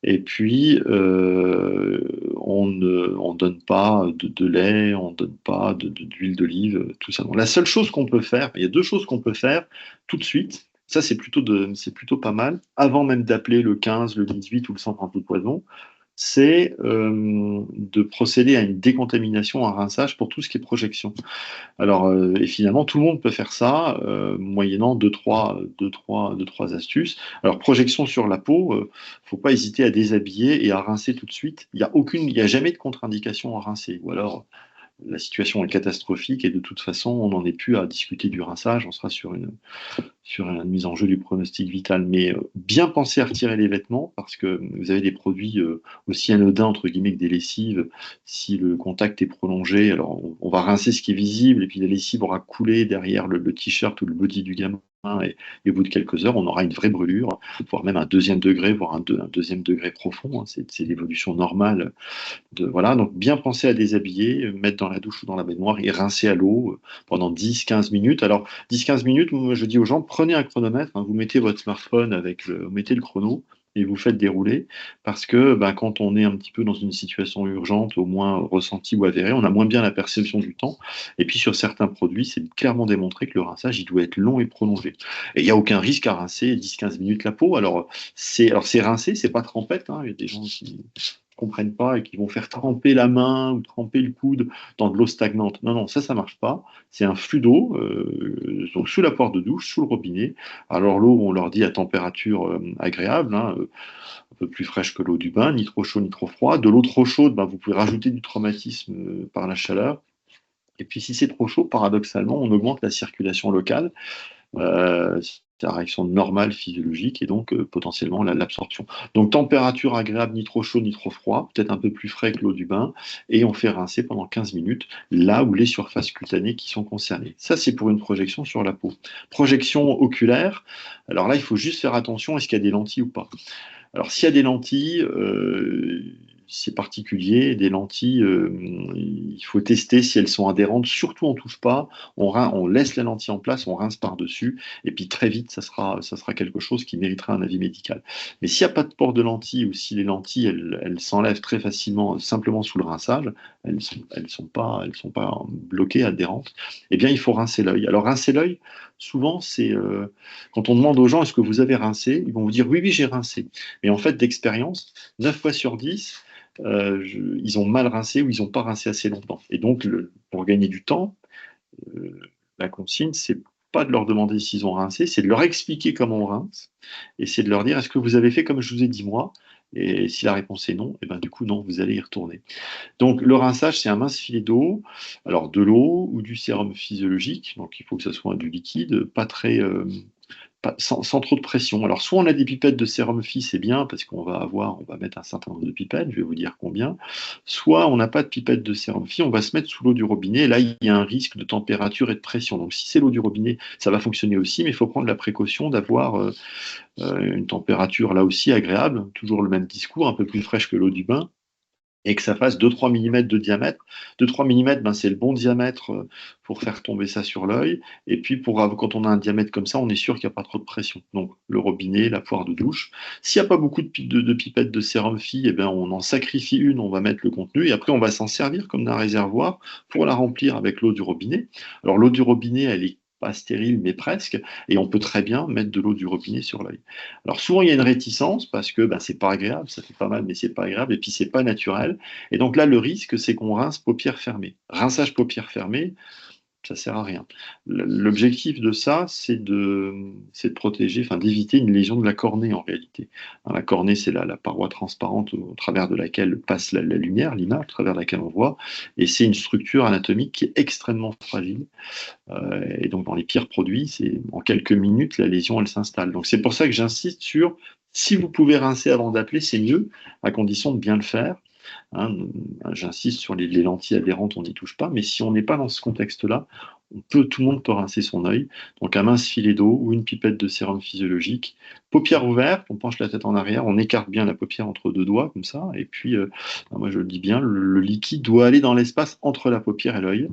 Et puis, on ne donne pas de lait, on ne donne pas d'huile d'olive, tout ça. Donc, la seule chose qu'on peut faire, il y a deux choses qu'on peut faire tout de suite. Ça, c'est plutôt pas mal, avant même d'appeler le 15, le 18 ou le centre antipoison, c'est de procéder à une décontamination, un rinçage pour tout ce qui est projection. Alors, et finalement, tout le monde peut faire ça, moyennant deux, trois astuces. Alors, projection sur la peau, faut pas hésiter à déshabiller et à rincer tout de suite. Il y a jamais de contre-indication à rincer. Ou alors, la situation est catastrophique et de toute façon, on n'en est plus à discuter du rinçage. On sera sur une mise en jeu du pronostic vital. Mais bien penser à retirer les vêtements parce que vous avez des produits aussi anodins, entre guillemets, que des lessives. Si le contact est prolongé, alors on va rincer ce qui est visible et puis la lessive aura coulé derrière le t-shirt ou le body du gamin. Et au bout de quelques heures, on aura une vraie brûlure, voire même un deuxième degré, voire un deuxième degré profond. Hein. C'est l'évolution normale. Voilà, donc bien penser à déshabiller, mettre dans la douche ou dans la baignoire et rincer à l'eau pendant 10-15 minutes. Alors, 10-15 minutes, moi, je dis aux gens, prenez un chronomètre, hein, vous mettez votre smartphone vous mettez le chrono et vous faites dérouler parce que quand on est un petit peu dans une situation urgente, au moins ressentie ou avérée, on a moins bien la perception du temps. Et puis sur certains produits, c'est clairement démontré que le rinçage, il doit être long et prolongé. Et il n'y a aucun risque à rincer 10-15 minutes la peau. Alors c'est rincé, c'est pas trempette, hein. Il y a des gens comprennent pas et qui vont faire tremper la main ou tremper le coude dans de l'eau stagnante. Non, non, ça marche pas. C'est un flux d'eau, donc sous la porte de douche, sous le robinet. Alors l'eau, on leur dit à température agréable, hein, un peu plus fraîche que l'eau du bain, ni trop chaud ni trop froid. De l'eau trop chaude, ben, vous pouvez rajouter du traumatisme par la chaleur. Et puis si c'est trop chaud, paradoxalement, on augmente la circulation locale. C'est la réaction normale physiologique et donc potentiellement l'absorption. Donc température agréable, ni trop chaud ni trop froid, peut-être un peu plus frais que l'eau du bain, et on fait rincer pendant 15 minutes là où les surfaces cutanées qui sont concernées. Ça, c'est pour une projection sur la peau. Projection oculaire, alors là, il faut juste faire attention, est-ce qu'il y a des lentilles ou pas? Alors s'il y a des lentilles, c'est particulier, des lentilles, il faut tester si elles sont adhérentes, surtout on ne touche pas, on laisse la lentille en place, on rince par-dessus, et puis très vite, ça sera quelque chose qui méritera un avis médical. Mais s'il n'y a pas de port de lentilles, ou si les lentilles, elles s'enlèvent très facilement, simplement sous le rinçage, elles sont pas bloquées, adhérentes, eh bien il faut rincer l'œil. Alors rincer l'œil, souvent, c'est quand on demande aux gens, est-ce que vous avez rincé? Ils vont vous dire, oui, oui, j'ai rincé. Mais en fait, d'expérience, 9 fois sur 10, ils ont mal rincé ou ils n'ont pas rincé assez longtemps. Et donc, pour gagner du temps, la consigne, c'est pas de leur demander s'ils ont rincé, c'est de leur expliquer comment on rince, et c'est de leur dire, est-ce que vous avez fait comme je vous ai dit moi? Et si la réponse est non, et ben du coup, non, vous allez y retourner. Donc, le rinçage, c'est un mince filet d'eau, alors de l'eau ou du sérum physiologique, donc il faut que ça soit du liquide, pas très, sans trop de pression. Alors, soit on a des pipettes de sérum phi, c'est bien, parce qu'on va mettre un certain nombre de pipettes, je vais vous dire combien, soit on n'a pas de pipette de sérum phi, on va se mettre sous l'eau du robinet, et là, il y a un risque de température et de pression. Donc, si c'est l'eau du robinet, ça va fonctionner aussi, mais il faut prendre la précaution d'avoir une température là aussi agréable, toujours le même discours, un peu plus fraîche que l'eau du bain, et que ça fasse 2-3 mm de diamètre. 2-3 mm, ben, c'est le bon diamètre pour faire tomber ça sur l'œil. Et puis, quand on a un diamètre comme ça, on est sûr qu'il n'y a pas trop de pression. Donc, le robinet, la poire de douche. S'il n'y a pas beaucoup de pipettes de sérum phi, eh ben, on en sacrifie une, on va mettre le contenu, et après, on va s'en servir comme d'un réservoir pour la remplir avec l'eau du robinet. Alors, l'eau du robinet, elle est pas stérile, mais presque, et on peut très bien mettre de l'eau du robinet sur l'œil. Alors souvent il y a une réticence parce que ben, c'est pas agréable, ça fait pas mal, mais c'est pas agréable, et puis c'est pas naturel. Et donc là, le risque, c'est qu'on rince paupières fermées. Rinçage paupières fermées, ça sert à rien. L'objectif de ça, c'est de protéger, enfin d'éviter une lésion de la cornée en réalité. Hein, la cornée, c'est la paroi transparente au travers de laquelle passe la lumière, l'image, au travers de laquelle on voit, et c'est une structure anatomique qui est extrêmement fragile. Et donc dans les pires produits, c'est en quelques minutes, la lésion, elle s'installe. Donc c'est pour ça que j'insiste sur, si vous pouvez rincer avant d'appeler, c'est mieux, à condition de bien le faire. Hein, j'insiste sur les lentilles adhérentes, on n'y touche pas, mais si on n'est pas dans ce contexte-là, tout le monde peut rincer son œil. Donc un mince filet d'eau ou une pipette de sérum physiologique, paupières ouvertes, on penche la tête en arrière, on écarte bien la paupière entre deux doigts, comme ça, et puis, moi je le dis bien, le liquide doit aller dans l'espace entre la paupière et l'œil,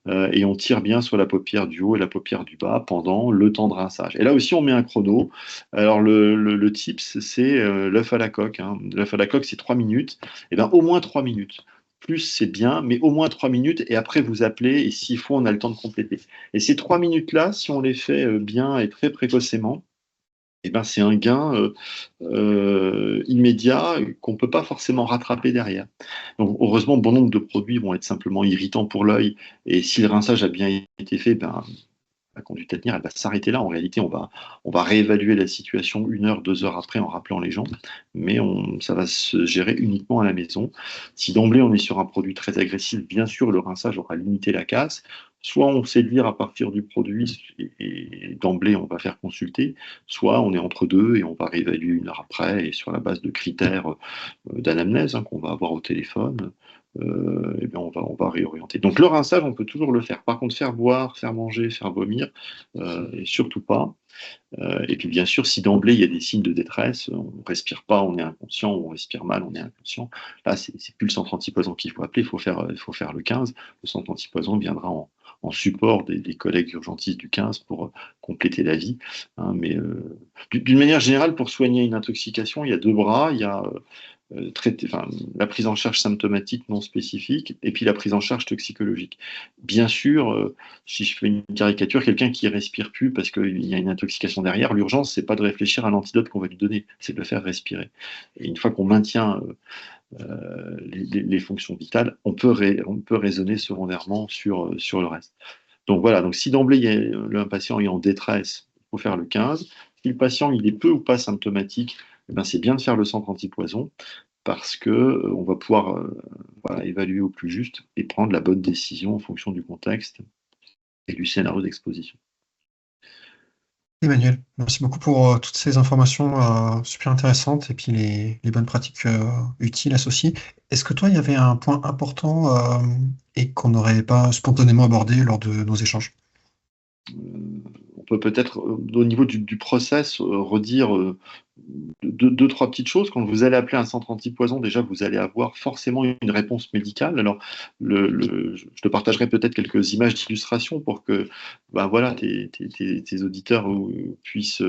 et on tire bien sur la paupière du haut et la paupière du bas pendant le temps de rinçage. Et là aussi, on met un chrono. Alors, le tips, c'est l'œuf à la coque. Hein. L'œuf à la coque, c'est 3 minutes. Et bien, au moins 3 minutes. Plus, c'est bien, mais au moins 3 minutes. Et après, vous appelez. Et s'il faut, on a le temps de compléter. Et ces 3 minutes-là, si on les fait bien et très précocement, eh ben, c'est un gain immédiat qu'on ne peut pas forcément rattraper derrière. Donc, heureusement, bon nombre de produits vont être simplement irritants pour l'œil, et si le rinçage a bien été fait, ben, la conduite à tenir, elle va s'arrêter là. En réalité, on va réévaluer la situation 1 heure, 2 heures après en rappelant les gens, mais ça va se gérer uniquement à la maison. Si d'emblée on est sur un produit très agressif, bien sûr, le rinçage aura limité la casse. Soit on sait lire à partir du produit et d'emblée on va faire consulter, soit on est entre deux et on va réévaluer 1 heure après et sur la base de critères d'anamnèse qu'on va avoir au téléphone, eh bien on va réorienter. Donc le rinçage, on peut toujours le faire. Par contre, faire boire, faire manger, faire vomir, et surtout pas. Et puis bien sûr, si d'emblée il y a des signes de détresse, on ne respire pas, on est inconscient, on respire mal, on est inconscient, là c'est plus le centre antipoison qu'il faut appeler, il faut faire le 15. Le centre antipoison viendra en support des collègues urgentistes du 15 pour compléter la vie. Hein, mais d'une manière générale, pour soigner une intoxication, il y a 2 bras, il y a la prise en charge symptomatique non spécifique et puis la prise en charge toxicologique. Bien sûr, si je fais une caricature, quelqu'un qui ne respire plus parce qu'il y a une intoxication derrière, l'urgence, c'est pas de réfléchir à l'antidote qu'on va lui donner, c'est de le faire respirer. Et une fois qu'on maintient les fonctions vitales, on peut raisonner secondairement sur le reste. Donc voilà, donc si d'emblée un patient est en détresse, il faut faire le 15. Si le patient il est peu ou pas symptomatique, eh ben, c'est bien de faire le centre antipoison parce que on va pouvoir voilà, évaluer au plus juste et prendre la bonne décision en fonction du contexte et du scénario d'exposition. Emmanuel, merci beaucoup pour toutes ces informations super intéressantes et puis les bonnes pratiques utiles associées. Est-ce que toi, il y avait un point important et qu'on n'aurait pas spontanément abordé lors de nos échanges? On peut peut-être, au niveau du process, redire deux, trois petites choses. Quand vous allez appeler un centre antipoison, déjà, vous allez avoir forcément une réponse médicale. Alors, je te partagerai peut-être quelques images d'illustration pour que ben, voilà, tes auditeurs puissent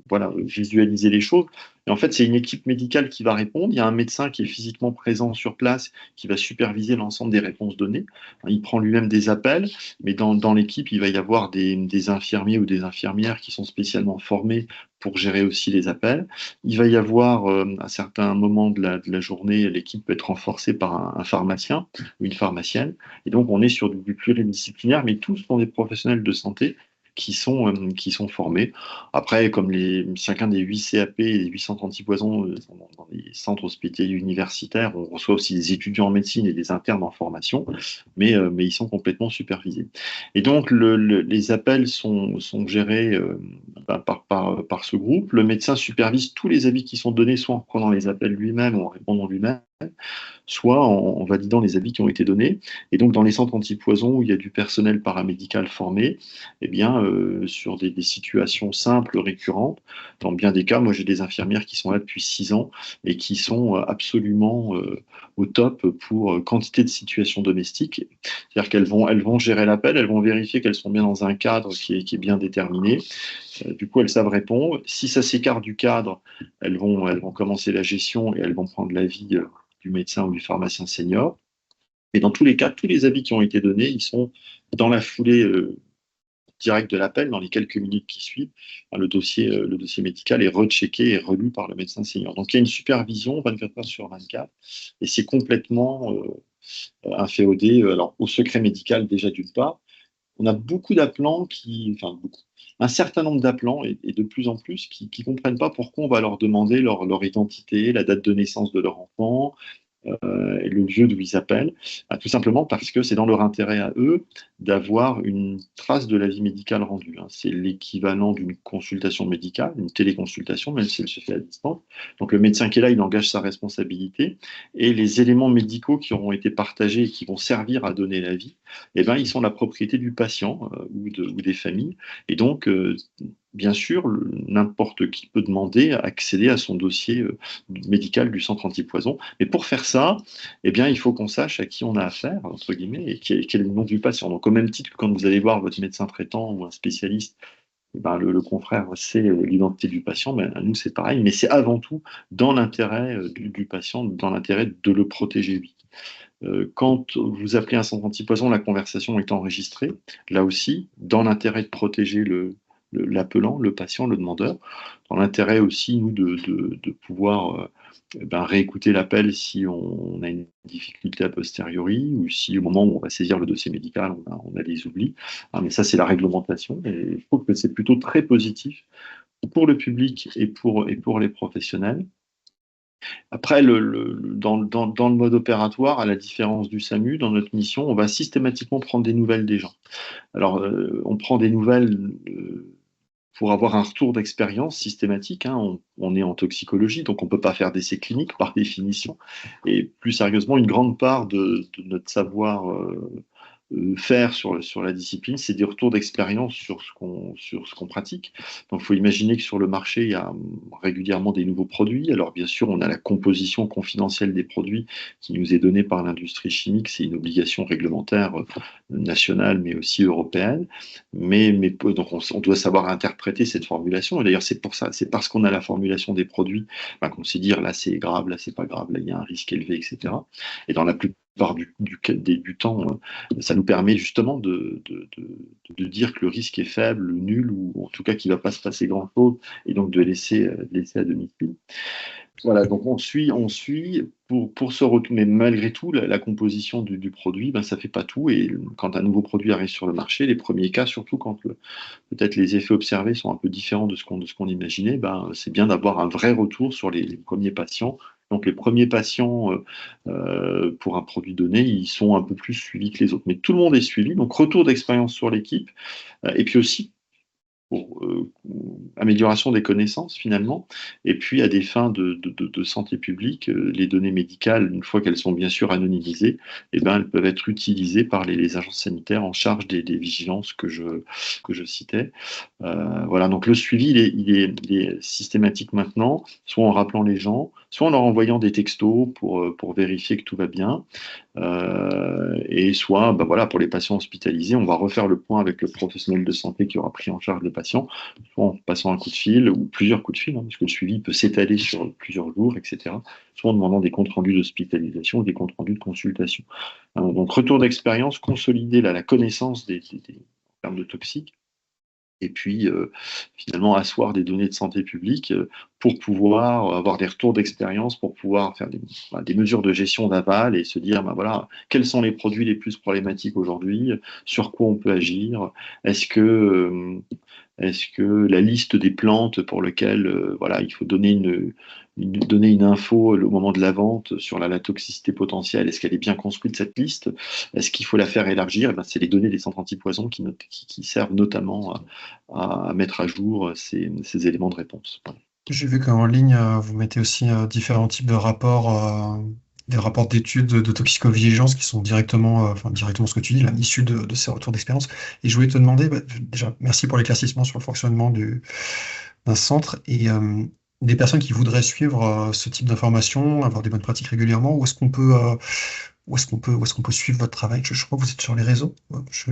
voilà, visualiser les choses. Et en fait, c'est une équipe médicale qui va répondre. Il y a un médecin qui est physiquement présent sur place, qui va superviser l'ensemble des réponses données. Il prend lui-même des appels, mais dans l'équipe, il va y avoir des infirmiers ou des infirmières qui sont spécialement formés pour gérer aussi les appels. Il va y avoir, à certains moments de la journée, l'équipe peut être renforcée par un pharmacien ou une pharmacienne. Et donc, on est sur du pluridisciplinaire, mais tous sont des professionnels de santé qui sont formés. Après, comme chacun des 8 CAP et les 8 centres antipoison sont dans les centres hospitaliers universitaires, on reçoit aussi des étudiants en médecine et des internes en formation, mais ils sont complètement supervisés. Et donc, les appels sont gérés par ce groupe. Le médecin supervise tous les avis qui sont donnés, soit en prenant les appels lui-même ou en répondant lui-même, soit en validant les avis qui ont été donnés. Et donc, dans les centres antipoison où il y a du personnel paramédical formé, eh bien, sur des situations simples, récurrentes, dans bien des cas, moi j'ai des infirmières qui sont là depuis 6 ans et qui sont absolument au top pour quantité de situations domestiques. C'est-à-dire elles vont gérer l'appel, elles vont vérifier qu'elles sont bien dans un cadre qui est bien déterminé. Du coup, elles savent répondre. Si ça s'écarte du cadre, elles vont commencer la gestion et elles vont prendre l'avis du médecin ou du pharmacien senior. Mais dans tous les cas, tous les avis qui ont été donnés, ils sont dans la foulée directe de l'appel, dans les quelques minutes qui suivent. Le dossier médical est rechecké et relu par le médecin senior. Donc il y a une supervision 24 heures sur 24 et c'est complètement inféodé alors, au secret médical déjà d'une part. On a beaucoup d'appelants un certain nombre d'appelants et de plus en plus qui ne comprennent pas pourquoi on va leur demander leur identité, la date de naissance de leur enfant, et le lieu d'où ils appellent, tout simplement parce que c'est dans leur intérêt à eux d'avoir une trace de l'avis médical rendu. C'est l'équivalent d'une consultation médicale, une téléconsultation, même si elle se fait à distance. Donc le médecin qui est là, il engage sa responsabilité et les éléments médicaux qui auront été partagés et qui vont servir à donner l'avis, eh ben, ils sont la propriété du patient ou des familles. Et donc, bien sûr, n'importe qui peut demander à accéder à son dossier médical du centre antipoison. Mais pour faire ça, eh bien, il faut qu'on sache à qui on a affaire, entre guillemets, et quel est le nom du patient. Donc, au même titre que quand vous allez voir votre médecin traitant ou un spécialiste, eh ben, le confrère sait l'identité du patient, ben, nous, c'est pareil, mais c'est avant tout dans l'intérêt du patient, dans l'intérêt de le protéger, lui. Quand vous appelez un centre antipoison, la conversation est enregistrée, là aussi, dans l'intérêt de protéger l'appelant, le patient, le demandeur, dans l'intérêt aussi, nous, de pouvoir réécouter l'appel si on a une difficulté a posteriori ou si au moment où on va saisir le dossier médical, on a des oublis. Mais ça, c'est la réglementation et je trouve que c'est plutôt très positif pour le public et pour les professionnels. Après, dans le mode opératoire, à la différence du SAMU, dans notre mission, on va systématiquement prendre des nouvelles des gens. Alors, on prend des nouvelles pour avoir un retour d'expérience systématique. On est en toxicologie, donc on ne peut pas faire d'essais cliniques par définition. Et plus sérieusement, une grande part de notre savoir faire sur la discipline, c'est des retours d'expérience sur ce qu'on pratique. Donc, il faut imaginer que sur le marché, il y a régulièrement des nouveaux produits. Alors, bien sûr, on a la composition confidentielle des produits qui nous est donnée par l'industrie chimique. C'est une obligation réglementaire nationale, mais aussi européenne. Donc, on doit savoir interpréter cette formulation. Et d'ailleurs, c'est pour ça, c'est parce qu'on a la formulation des produits qu'on sait dire là, c'est grave, là, c'est pas grave, là, il y a un risque élevé, etc. Et dans la plupart du temps, ça nous permet justement de dire que le risque est faible, nul, ou en tout cas qu'il ne va pas se passer grand-chose, et donc de laisser à domicile. Voilà, donc on suit pour ce retour, mais malgré tout, la composition du produit, ben, ça fait pas tout. Et quand un nouveau produit arrive sur le marché, les premiers cas, surtout quand peut-être les effets observés sont un peu différents de ce qu'on imaginait, ben, c'est bien d'avoir un vrai retour sur les premiers patients. Donc les premiers patients pour un produit donné, ils sont un peu plus suivis que les autres. Mais tout le monde est suivi, donc retour d'expérience sur l'équipe, et puis aussi pour amélioration des connaissances finalement, et puis à des fins de santé publique, les données médicales, une fois qu'elles sont bien sûr anonymisées, eh ben, elles peuvent être utilisées par les agences sanitaires en charge des vigilances que je citais. Voilà, donc le suivi, il est systématique maintenant, soit en rappelant les gens, soit en leur envoyant des textos pour vérifier que tout va bien. Et soit, bah voilà, pour les patients hospitalisés, on va refaire le point avec le professionnel de santé qui aura pris en charge le patient, soit en passant un coup de fil ou plusieurs coups de fil, hein, parce que le suivi peut s'étaler sur plusieurs jours, etc. Soit en demandant des comptes rendus d'hospitalisation ou des comptes rendus de consultation. Donc retour d'expérience, consolider la connaissance en termes de toxiques, et puis finalement asseoir des données de santé publique pour pouvoir avoir des retours d'expérience, pour pouvoir faire des mesures de gestion d'aval et se dire, ben voilà, quels sont les produits les plus problématiques aujourd'hui, sur quoi on peut agir, est-ce que, euh, est-ce que la liste des plantes pour lesquelles voilà, il faut donner donner une info au moment de la vente sur la toxicité potentielle, est-ce qu'elle est bien construite cette liste? Est-ce qu'il faut la faire élargir? Eh ben, c'est les données des centres antipoison qui servent notamment à mettre à jour ces éléments de réponse. Voilà. J'ai vu qu'en ligne, vous mettez aussi différents types de rapports, des rapports d'études de toxicovigilance qui sont directement, enfin directement ce que tu dis, là, issus de ces retours d'expérience. Et je voulais te demander, bah, déjà, merci pour l'éclaircissement sur le fonctionnement d'un centre et des personnes qui voudraient suivre ce type d'informations, avoir des bonnes pratiques régulièrement, où est-ce qu'on peut suivre votre travail? Je crois que vous êtes sur les réseaux.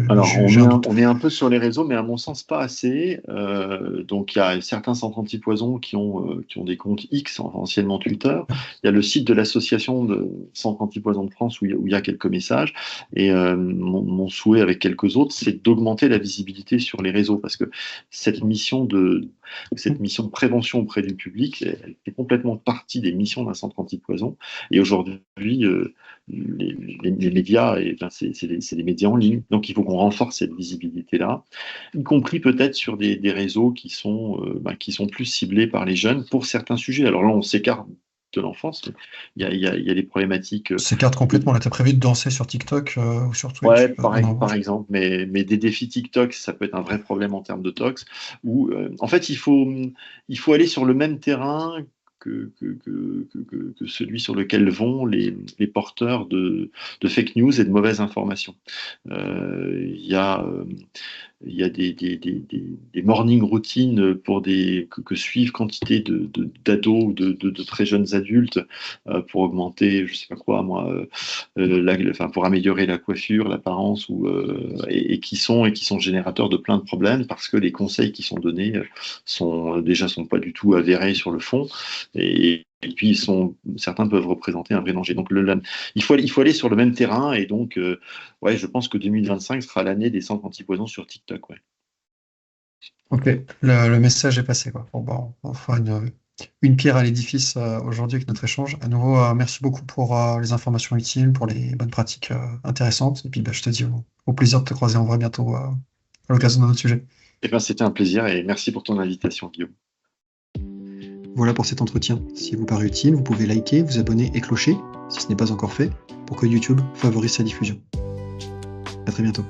Alors, J'ai un doute. on est un peu sur les réseaux, mais à mon sens, pas assez. Donc, il y a certains centres antipoison qui ont des comptes X, anciennement Twitter. Il y a le site de l'association de centres antipoison de France où il y a quelques messages. Et mon souhait avec quelques autres, c'est d'augmenter la visibilité sur les réseaux, parce que cette mission cette mission de prévention auprès du public, elle fait complètement partie des missions d'un centre antipoison. Et aujourd'hui, les médias, et, ben, c'est des médias en ligne. Donc, il faut qu'on renforce cette visibilité-là, y compris peut-être sur des réseaux qui sont plus ciblés par les jeunes pour certains sujets. Alors là, on s'écarte de l'enfance, mais il y a des problématiques. S'écarte complètement. Là, t'as prévu de danser sur TikTok ou sur Twitch? Ouais, Non. par exemple, mais des défis TikTok, ça peut être un vrai problème en termes de tox. En fait, il faut aller sur le même terrain que celui sur lequel vont les porteurs de fake news et de mauvaises informations. Il y a des morning routines que suivent quantité d'ados ou de très jeunes adultes pour augmenter, je sais pas quoi, moi, pour améliorer la coiffure, l'apparence, et qui sont générateurs de plein de problèmes parce que les conseils qui sont donnés sont pas du tout avérés sur le fond, et puis certains peuvent représenter un vrai danger. Donc il faut aller sur le même terrain, et donc ouais, je pense que 2025 sera l'année des centres antipoison sur TikTok. Ouais. Ok, le message est passé, quoi. Bon, bah, on fera une pierre à l'édifice aujourd'hui avec notre échange. À nouveau, merci beaucoup pour les informations utiles, pour les bonnes pratiques intéressantes. Et puis, bah, je te dis au plaisir de te croiser en vrai bientôt à l'occasion d'un autre sujet. Eh bien, c'était un plaisir, et merci pour ton invitation, Guillaume. Voilà pour cet entretien. Si vous paraît utile, vous pouvez liker, vous abonner et clocher, si ce n'est pas encore fait, pour que YouTube favorise sa diffusion. À très bientôt.